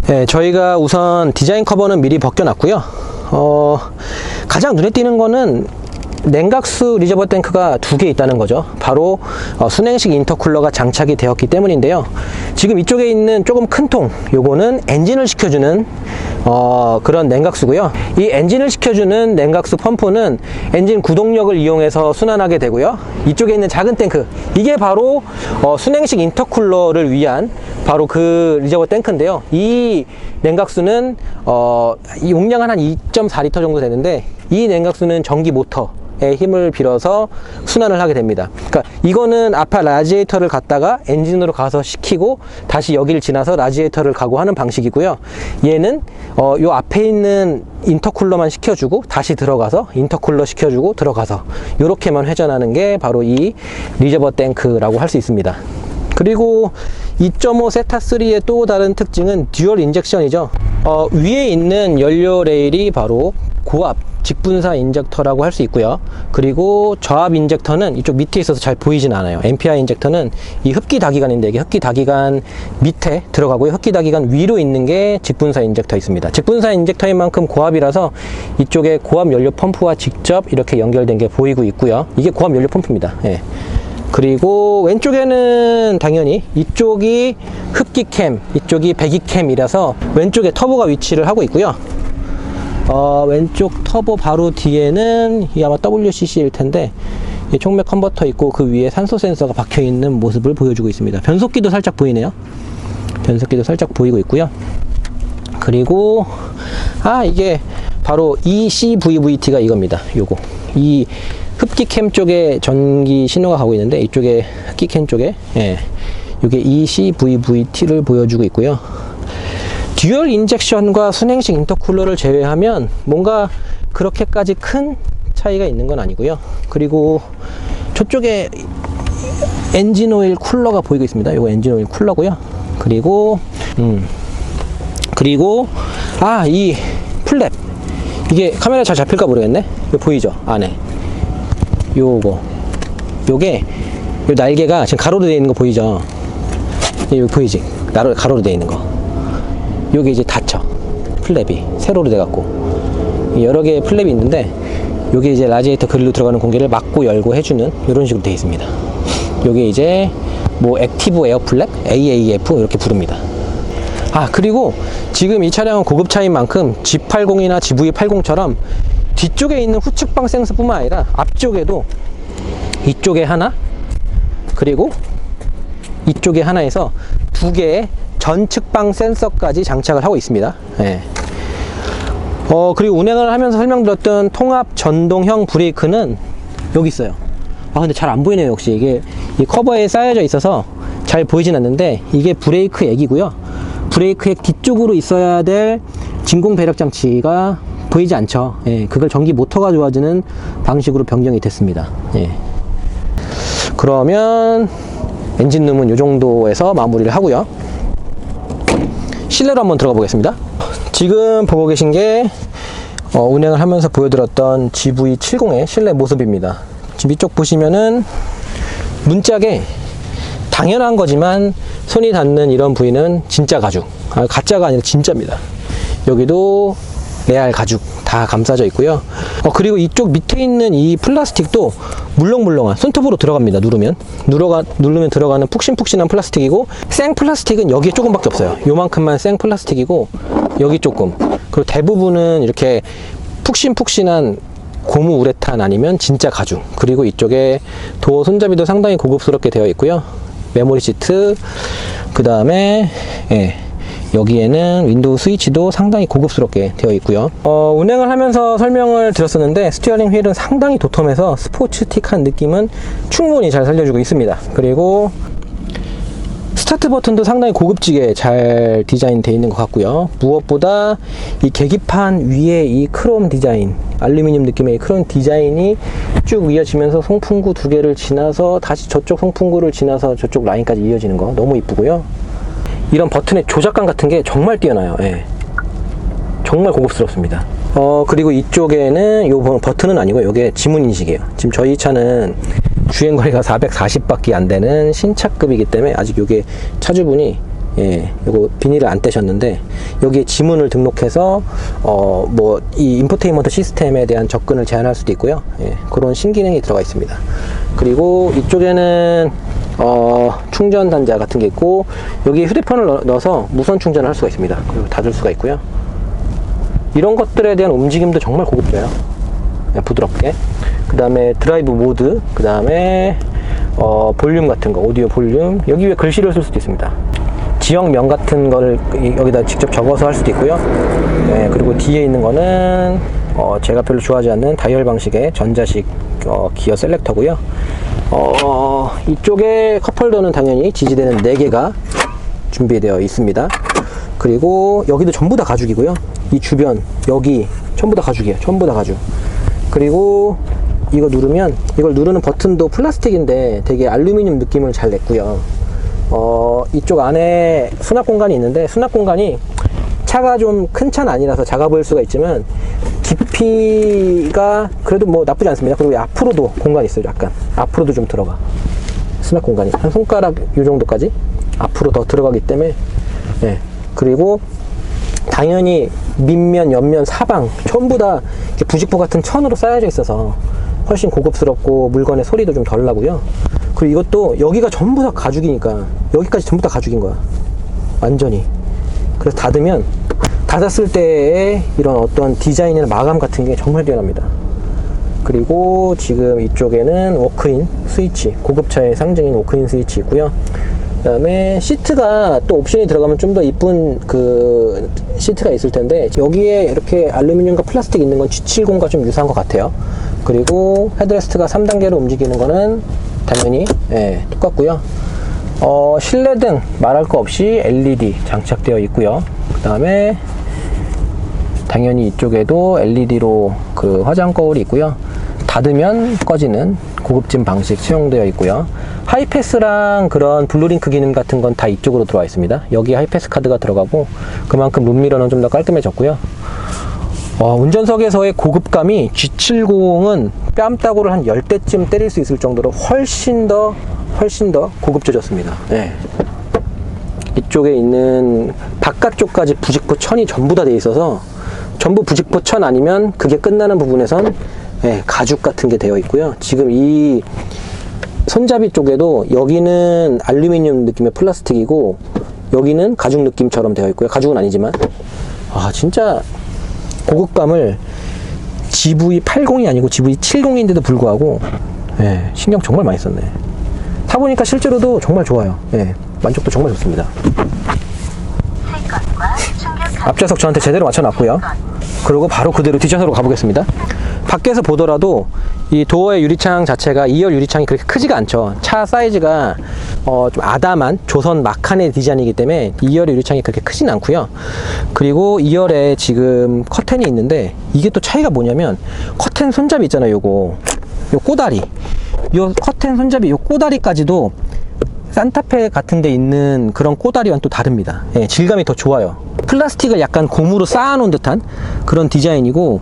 [SPEAKER 1] 네, 저희가 우선 디자인 커버는 미리 벗겨놨고요. 가장 눈에 띄는 거는 냉각수 리저버 탱크가 두 개 있다는 거죠. 바로 순행식 인터쿨러가 장착이 되었기 때문인데요. 지금 이쪽에 있는 조금 큰 통, 요거는 엔진을 식혀주는 그런 냉각수고요. 이 엔진을 식혀주는 냉각수 펌프는 엔진 구동력을 이용해서 순환하게 되고요. 이쪽에 있는 작은 탱크, 이게 바로 순행식 인터쿨러를 위한 바로 그 리저버 탱크인데요. 이 냉각수는 이 용량은 한 2.4리터 정도 되는데, 이 냉각수는 전기 모터의 힘을 빌어서 순환을 하게 됩니다. 그러니까 이거는 앞에 라지에이터를 갖다가 엔진으로 가서 식히고 다시 여기를 지나서 라지에이터를 가고 하는 방식이고요. 얘는 요 앞에 있는 인터쿨러만 식혀주고 다시 들어가서 인터쿨러 식혀주고 들어가서 요렇게만 회전하는 게 바로 이 리저버 탱크라고 할 수 있습니다. 그리고 2.5 세타3의 또 다른 특징은 듀얼 인젝션이죠. 위에 있는 연료 레일이 바로 고압 직분사 인젝터라고 할 수 있고요. 그리고 저압 인젝터는 이쪽 밑에 있어서 잘 보이진 않아요. MPI 인젝터는 이 흡기 다기관인데, 이게 흡기 다기관 밑에 들어가고요. 흡기 다기관 위로 있는 게 직분사 인젝터 있습니다. 직분사 인젝터인 만큼 고압이라서 이쪽에 고압 연료 펌프와 직접 이렇게 연결된 게 보이고 있고요. 이게 고압 연료 펌프입니다. 예. 그리고 왼쪽에는 당연히 이쪽이 흡기캠, 이쪽이 배기캠이라서 왼쪽에 터보가 위치를 하고 있고요. 왼쪽 터보 바로 뒤에는 이 아마 WCC일 텐데 총맥 컨버터 있고 그 위에 산소 센서가 박혀 있는 모습을 보여주고 있습니다. 변속기도 살짝 보이네요. 변속기도 살짝 보이고 있고요. 그리고 이게 바로 ECVVT가 이겁니다. 요거 이 흡기캠 쪽에 전기 신호가 가고 있는데, 이쪽에 흡기캠 쪽에 이게 ECVVT를 보여주고 있고요. 듀얼 인젝션과 순행식 인터쿨러를 제외하면 뭔가 그렇게까지 큰 차이가 있는 건 아니고요. 그리고 저쪽에 엔진 오일 쿨러가 보이고 있습니다. 이거 엔진 오일 쿨러고요. 그리고 이 플랩, 이게 카메라 잘 잡힐까 모르겠네. 이거 보이죠? 안에 요게 요 날개가 지금 가로로 되어 있는 거 보이죠? 여기 보이지? 가로로 되어 있는 거. 요게 이제 닫혀. 플랩이 세로로 돼갖고 여러 개의 플랩이 있는데, 요게 이제 라지에이터 그릴로 들어가는 공기를 막고 열고 해주는 이런 식으로 되어 있습니다. 요게 이제 뭐 액티브 에어 플랩, AAF 이렇게 부릅니다. 그리고 지금 이 차량은 고급차인 만큼 G80이나 GV80처럼 뒤쪽에 있는 후측방 센서뿐만 아니라 앞쪽에도 이쪽에 하나, 그리고 이쪽에 하나에서 두 개의 전측방 센서까지 장착을 하고 있습니다. 예. 그리고 운행을 하면서 설명드렸던 통합 전동형 브레이크는 여기 있어요. 근데 잘 안 보이네요. 역시 이게 이 커버에 쌓여져 있어서 잘 보이진 않는데, 이게 브레이크 액이고요. 브레이크 액 뒤쪽으로 있어야 될 진공 배력 장치가 보이지 않죠. 예. 그걸 전기 모터가 좋아지는 방식으로 변경이 됐습니다. 예. 그러면 엔진룸은 이 정도에서 마무리를 하고요. 실내로 한번 들어가 보겠습니다. 지금 보고 계신 게 운행을 하면서 보여드렸던 GV70의 실내 모습입니다. 지금 이쪽 보시면은 문짝에 당연한 거지만 손이 닿는 이런 부위는 진짜 가죽, 가짜가 아니라 진짜입니다. 여기도 레알 가죽 다 감싸져 있고요. 그리고 이쪽 밑에 있는 이 플라스틱도 물렁물렁한, 손톱으로 들어갑니다. 누르면 들어가는 푹신푹신한 플라스틱이고, 생 플라스틱은 여기에 조금밖에 없어요. 요만큼만 생 플라스틱이고, 여기 조금, 그리고 대부분은 이렇게 푹신푹신한 고무 우레탄 아니면 진짜 가죽. 그리고 이쪽에 도어 손잡이도 상당히 고급스럽게 되어 있고요. 메모리 시트, 그 다음에 여기에는 윈도우 스위치도 상당히 고급스럽게 되어 있고요. 운행을 하면서 설명을 드렸었는데, 스티어링 휠은 상당히 도톰해서 스포츠틱한 느낌은 충분히 잘 살려주고 있습니다. 그리고 스타트 버튼도 상당히 고급지게 잘 디자인 되어 있는 것 같고요. 무엇보다 이 계기판 위에 이 크롬 디자인, 알루미늄 느낌의 크롬 디자인이 쭉 이어지면서 송풍구 두 개를 지나서 다시 저쪽 송풍구를 지나서 저쪽 라인까지 이어지는 거 너무 이쁘고요. 이런 버튼의 조작감 같은 게 정말 뛰어나요. 정말 고급스럽습니다. 그리고 이쪽에는 요 버튼은 아니고 요게 지문 인식이에요. 지금 저희 차는 주행거리가 440밖에 안 되는 신차급이기 때문에 아직 요게 차주분이 요거 비닐을 안 떼셨는데, 여기에 지문을 등록해서 뭐 이 인포테인먼트 시스템에 대한 접근을 제한할 수도 있고요. 그런 신기능이 들어가 있습니다. 그리고 이쪽에는 충전 단자 같은 게 있고, 여기에 휴대폰을 넣어서 무선 충전을 할 수가 있습니다. 그리고 닫을 수가 있고요. 이런 것들에 대한 움직임도 정말 고급져요. 부드럽게. 그 다음에 드라이브 모드, 그 다음에 볼륨 같은 거, 오디오 볼륨, 여기 위에 글씨를 쓸 수도 있습니다. 지역명 같은 거를 여기다 직접 적어서 할 수도 있고요. 그리고 뒤에 있는 거는 제가 별로 좋아하지 않는 다이얼 방식의 전자식 기어 셀렉터고요. 이쪽에 컵홀더는 당연히 지지대는 4개가 준비되어 있습니다. 그리고 여기도 전부 다 가죽이고요. 이 주변, 여기 전부 다 가죽이에요. 전부 다 가죽. 그리고 이거 누르면, 이걸 누르는 버튼도 플라스틱인데 되게 알루미늄 느낌을 잘 냈고요. 이쪽 안에 수납 공간이 있는데, 수납 공간이 차가 좀 큰 차는 아니라서 작아 보일 수가 있지만 깊이가 그래도 뭐 나쁘지 않습니다. 그리고 앞으로도 공간이 있어요. 약간 앞으로도 좀 들어가, 수납 공간이 한 손가락 요 정도까지 앞으로 더 들어가기 때문에. 그리고 당연히 밑면, 옆면, 사방 전부 다 부직포 같은 천으로 쌓여져 있어서 훨씬 고급스럽고 물건의 소리도 좀 덜 나고요. 그리고 이것도 여기가 전부 다 가죽이니까 여기까지 전부 다 가죽인 거야, 완전히. 그래서 닫았을 때의 이런 어떤 디자인이나 마감 같은 게 정말 뛰어납니다. 그리고 지금 이쪽에는 워크인 스위치, 고급차의 상징인 워크인 스위치 있고요. 그 다음에 시트가 또 옵션이 들어가면 좀 더 이쁜 그 시트가 있을 텐데, 여기에 이렇게 알루미늄과 플라스틱 있는 건 G70과 좀 유사한 것 같아요. 그리고 헤드레스트가 3단계로 움직이는 거는 당연히 똑같고요. 실내등 말할 거 없이 LED 장착되어 있고요. 그 다음에 당연히 이쪽에도 LED로 그 화장 거울이 있고요. 닫으면 꺼지는 고급진 방식 수용되어 있고요. 하이패스랑 그런 블루링크 기능 같은 건 다 이쪽으로 들어와 있습니다. 여기 하이패스 카드가 들어가고, 그만큼 룸미러는 좀 더 깔끔해졌고요. 운전석에서의 고급감이 G70은 뺨따구를 한 10대쯤 때릴 수 있을 정도로 훨씬 더 고급져졌습니다. 이쪽에 있는 바깥쪽까지 부직포 천이 전부 다 돼 있어서, 전부 부직포 천 아니면 그게 끝나는 부분에선 가죽 같은 게 되어 있고요. 지금 이 손잡이 쪽에도 여기는 알루미늄 느낌의 플라스틱이고 여기는 가죽 느낌처럼 되어 있고요. 가죽은 아니지만 진짜 고급감을 GV80이 아니고 GV70인데도 불구하고 신경 정말 많이 썼네. 타보니까 실제로도 정말 좋아요. 만족도 정말 좋습니다. 앞좌석 저한테 제대로 맞춰놨고요. 그리고 바로 그대로 뒷좌석으로 가보겠습니다. 밖에서 보더라도 이 도어의 유리창 자체가 2열 유리창이 그렇게 크지가 않죠. 차 사이즈가 좀 아담한 조선 마칸의 디자인이기 때문에 2열의 유리창이 그렇게 크진 않고요. 그리고 2열에 지금 커튼이 있는데, 이게 또 차이가 뭐냐면 커튼 손잡이 있잖아요. 요 꼬다리, 요 커튼 손잡이 요 꼬다리까지도 산타페 같은 데 있는 그런 꼬다리와는 또 다릅니다. 질감이 더 좋아요. 플라스틱을 약간 고무로 쌓아놓은 듯한 그런 디자인이고,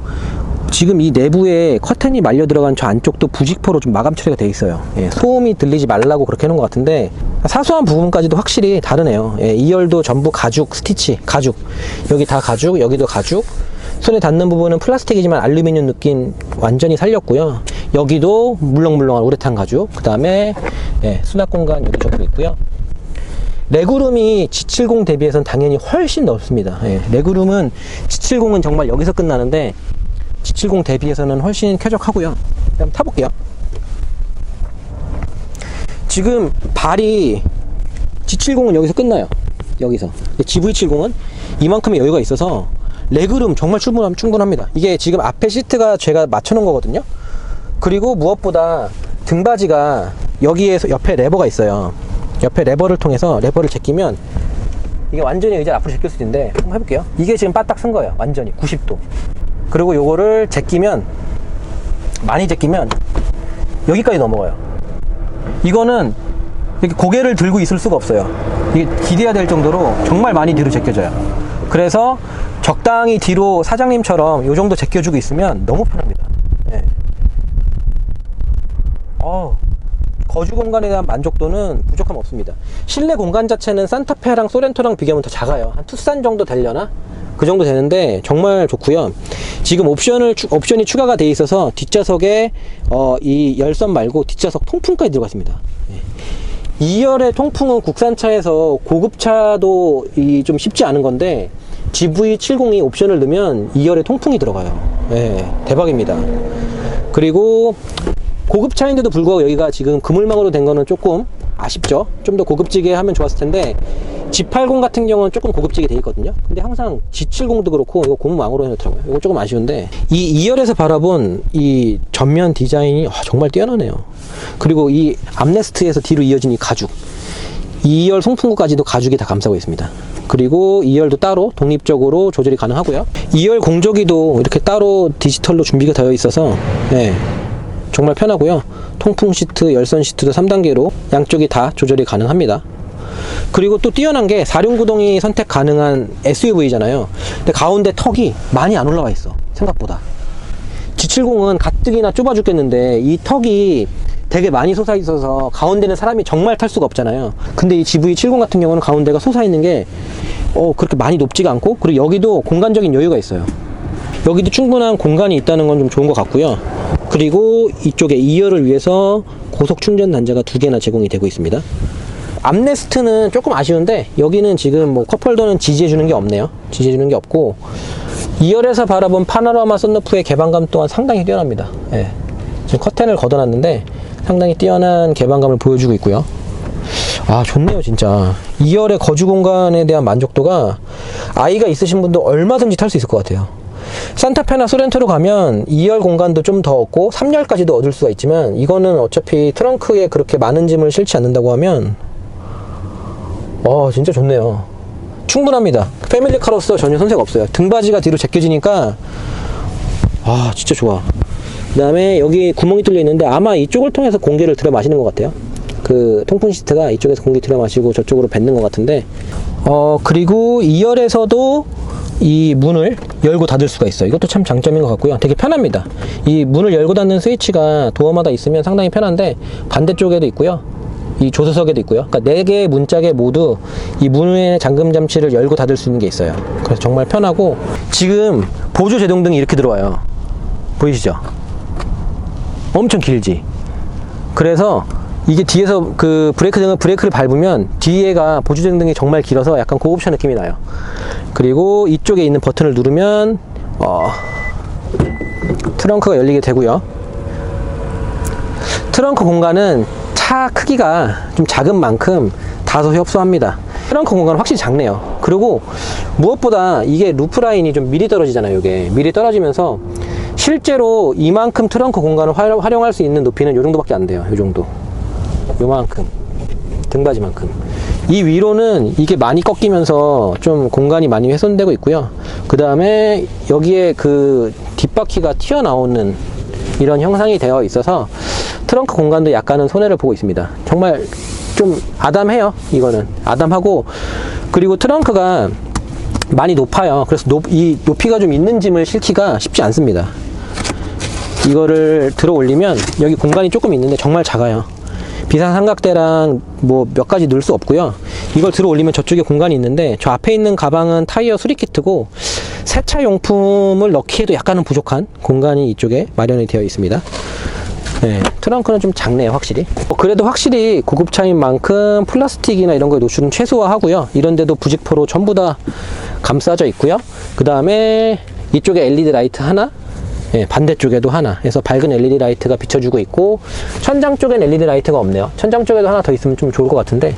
[SPEAKER 1] 지금 이 내부에 커튼이 말려 들어간 저 안쪽도 부직포로 좀 마감 처리가 돼 있어요. 예, 소음이 들리지 말라고 그렇게 해놓은 것 같은데 사소한 부분까지도 확실히 다르네요. 예, 2열도 전부 가죽 스티치, 가죽. 여기 다 가죽, 여기도 가죽. 손에 닿는 부분은 플라스틱이지만 알루미늄 느낌 완전히 살렸고요. 여기도 물렁물렁한 우레탄 가죽. 그 다음에 예, 수납 공간 여기저기 있고요. 레그룸이 G70 대비해서는 당연히 훨씬 넓습니다. 예, 레그룸은 G70은 정말 여기서 끝나는데 G70 대비해서는 훨씬 쾌적하고요. 한번 타볼게요. 지금 발이 G70은 여기서 끝나요. 여기서. GV70은 이만큼의 여유가 있어서 레그룸 정말 충분합니다. 이게 지금 앞에 시트가 제가 맞춰놓은 거거든요. 그리고 무엇보다 등받이가 여기에서 옆에 레버가 있어요. 옆에 레버를 통해서 레버를 제끼면 이게 완전히 의자를 앞으로 제낄 수 있는데 한번 해볼게요. 이게 지금 바닥 쓴 거예요. 완전히 90도. 그리고 요거를 제끼면, 많이 제끼면 여기까지 넘어가요. 이거는 이렇게 고개를 들고 있을 수가 없어요. 이게 기대야 될 정도로 정말 많이 뒤로 제껴져요. 그래서 적당히 뒤로 사장님처럼 요 정도 제껴주고 있으면 너무 편합니다. 네. 거주 공간에 대한 만족도는 부족함 없습니다. 실내 공간 자체는 산타페랑 소렌토랑 비교하면 더 작아요. 한 투싼 정도 되려나? 그 정도 되는데 정말 좋고요. 지금 옵션이 추가가 돼 있어서 뒷좌석에 이 열선 말고 뒷좌석 통풍까지 들어가 있습니다. 2열의 통풍은 국산차에서 고급차도 좀 쉽지 않은 건데 GV70이 옵션을 넣으면 2열에 통풍이 들어가요. 네, 대박입니다. 그리고 고급차인데도 불구하고 여기가 지금 그물망으로 된 거는 조금 아쉽죠. 좀 더 고급지게 하면 좋았을 텐데 G80 같은 경우는 조금 고급지게 돼 있거든요. 근데 항상 G70도 그렇고 이거 고무망으로 해놓더라고요. 이거 조금 아쉬운데 이 2열에서 바라본 이 전면 디자인이 정말 뛰어나네요. 그리고 이 암레스트에서 뒤로 이어진 이 가죽, 2열 송풍구까지도 가죽이 다 감싸고 있습니다. 그리고 2열도 따로 독립적으로 조절이 가능하고요. 2열 공조기도 이렇게 따로 디지털로 준비가 되어 있어서 네, 정말 편하고요. 통풍 시트, 열선 시트도 3단계로 양쪽이 다 조절이 가능합니다. 그리고 또 뛰어난 게 4륜구동이 선택 가능한 SUV잖아요. 근데 가운데 턱이 많이 안 올라와 있어, 생각보다. G70은 가뜩이나 좁아 죽겠는데 이 턱이 되게 많이 솟아 있어서 가운데는 사람이 정말 탈 수가 없잖아요. 근데 이 GV70 같은 경우는 가운데가 솟아 있는 게 그렇게 많이 높지가 않고, 그리고 여기도 공간적인 여유가 있어요. 여기도 충분한 공간이 있다는 건 좀 좋은 것 같고요. 그리고 이쪽에 2열을 위해서 고속 충전 단자가 2개나 제공이 되고 있습니다. 암레스트는 조금 아쉬운데 여기는 지금 뭐 컵홀더는 지지해주는 게 없네요. 지지해주는 게 없고 2열에서 바라본 파노라마 썬루프의 개방감 또한 상당히 뛰어납니다. 예. 지금 커튼을 걷어놨는데 상당히 뛰어난 개방감을 보여주고 있고요. 좋네요 진짜. 2열의 거주 공간에 대한 만족도가 아이가 있으신 분도 얼마든지 탈 수 있을 것 같아요. 산타페나 소렌토로 가면 2열 공간도 좀 더 얻고 3열까지도 얻을 수가 있지만 이거는 어차피 트렁크에 그렇게 많은 짐을 실지 않는다고 하면 진짜 좋네요. 충분합니다. 패밀리카로서 전혀 손색 없어요. 등받이가 뒤로 제껴지니까 진짜 좋아. 그 다음에 여기 구멍이 뚫려 있는데 아마 이쪽을 통해서 공기를 들여 마시는 것 같아요. 그 통풍 시트가 이쪽에서 공기 들여 마시고 저쪽으로 뱉는 것 같은데 그리고 2열에서도 이 문을 열고 닫을 수가 있어요. 이것도 참 장점인 것 같고요. 되게 편합니다. 이 문을 열고 닫는 스위치가 도어마다 있으면 상당히 편한데 반대쪽에도 있고요. 이 조수석에도 있고요. 그러니까 4개의 문짝에 모두 이 문의 잠금 장치를 열고 닫을 수 있는 게 있어요. 그래서 정말 편하고 지금 보조 제동등이 이렇게 들어와요. 보이시죠? 엄청 길지? 그래서 이게 뒤에서 그 브레이크를 밟으면 뒤에가 보조제동등이 정말 길어서 약간 고급차 느낌이 나요. 그리고 이쪽에 있는 버튼을 누르면 트렁크가 열리게 되고요. 트렁크 공간은 차 크기가 좀 작은 만큼 다소 협소합니다. 트렁크 공간은 확실히 작네요. 그리고 무엇보다 이게 루프 라인이 좀 미리 떨어지잖아요. 이게 미리 떨어지면서 실제로 이만큼 트렁크 공간을 활용할 수 있는 높이는 이 정도밖에 안 돼요. 이 정도, 요만큼, 등받이만큼. 이 위로는 이게 많이 꺾이면서 좀 공간이 많이 훼손되고 있고요. 그 다음에 여기에 그 뒷바퀴가 튀어나오는 이런 형상이 되어 있어서 트렁크 공간도 약간은 손해를 보고 있습니다. 정말 좀 아담해요. 이거는 아담하고, 그리고 트렁크가 많이 높아요. 그래서 이 높이가 좀 있는 짐을 싣기가 쉽지 않습니다. 이거를 들어 올리면 여기 공간이 조금 있는데 정말 작아요. 비상 삼각대랑 뭐 몇 가지 넣을 수 없고요. 이걸 들어 올리면 저쪽에 공간이 있는데, 저 앞에 있는 가방은 타이어 수리 키트고 세차 용품을 넣기에도 약간은 부족한 공간이 이쪽에 마련이 되어 있습니다. 네, 트렁크는 좀 작네요, 확실히. 그래도 확실히 고급차인 만큼 플라스틱이나 이런 거에 노출은 최소화하고요. 이런 데도 부직포로 전부 다 감싸져 있고요. 그 다음에 이쪽에 LED 라이트 하나, 예, 반대쪽에도 하나 해서 밝은 LED 라이트가 비춰주고 있고, 천장 쪽엔 LED 라이트가 없네요. 천장 쪽에도 하나 더 있으면 좀 좋을 것 같은데.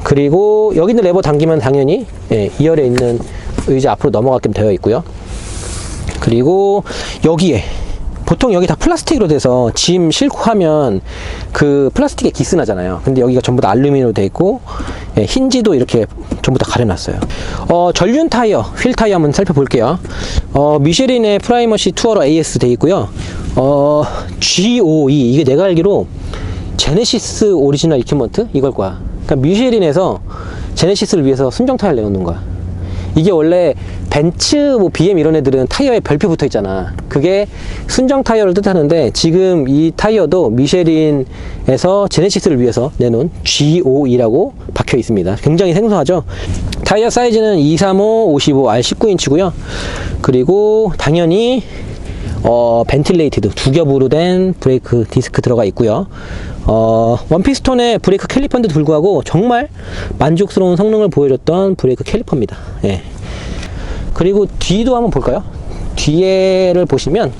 [SPEAKER 1] 그리고 여기 있는 레버 당기면 당연히 2열에 있는 의자 앞으로 넘어가게 되어 있고요. 그리고 여기에 보통 여기 다 플라스틱으로 돼서 짐 싣고 하면 그 플라스틱에 기스 나잖아요. 근데 여기가 전부 다 알루미늄으로 되어 있고, 힌지도 이렇게 전부 다 가려놨어요. 전륜 타이어, 휠 타이어 한번 살펴볼게요. 미쉐린의 프라이머시 투어러 AS 되어 있고요. G52, 이게 내가 알기로 제네시스 오리지널 이퀴먼트 이걸 거야. 그러니까 미쉐린에서 제네시스를 위해서 순정 타이어를 내놓는 거야. 이게 원래 벤츠, 뭐 BM 이런 애들은 타이어에 별표 붙어 있잖아. 그게 순정 타이어를 뜻하는데, 지금 이 타이어도 미쉐린에서 제네시스를 위해서 내놓은 G52라고 박혀 있습니다. 굉장히 생소하죠. 타이어 사이즈는 235, 55, R19인치고요. 그리고 당연히 벤틸레이티드 두 겹으로 된 브레이크 디스크 들어가 있고요. 원피스톤의 브레이크 캘리퍼인데도 불구하고 정말 만족스러운 성능을 보여줬던 브레이크 캘리퍼입니다. 예. 그리고 뒤도 한번 볼까요? 뒤에를 보시면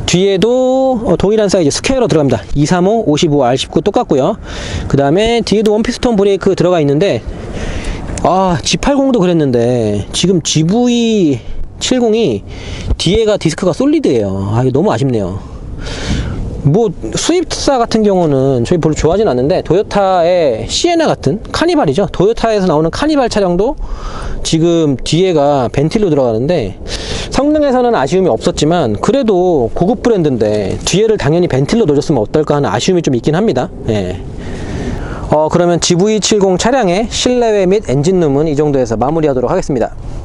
[SPEAKER 1] 뒤에도 동일한 사이즈 스퀘어로 들어갑니다. 235, 55, R19 똑같고요. 그 다음에 뒤에도 원피스톤 브레이크 들어가 있는데, G80도 그랬는데 지금 GV70이 뒤에가 디스크가 솔리드예요. 이거 너무 아쉽네요. 뭐 스위프트사 같은 경우는 저희 별로 좋아하진 않는데, 도요타의 시에나 같은 카니발이죠. 도요타에서 나오는 카니발 차량도 지금 뒤에가 벤틸로 들어가는데, 성능에서는 아쉬움이 없었지만 그래도 고급 브랜드인데 뒤에를 당연히 벤틸로 넣어줬으면 어떨까 하는 아쉬움이 좀 있긴 합니다. 예. 그러면 GV70 차량의 실내외 및 엔진룸은 이 정도에서 마무리하도록 하겠습니다.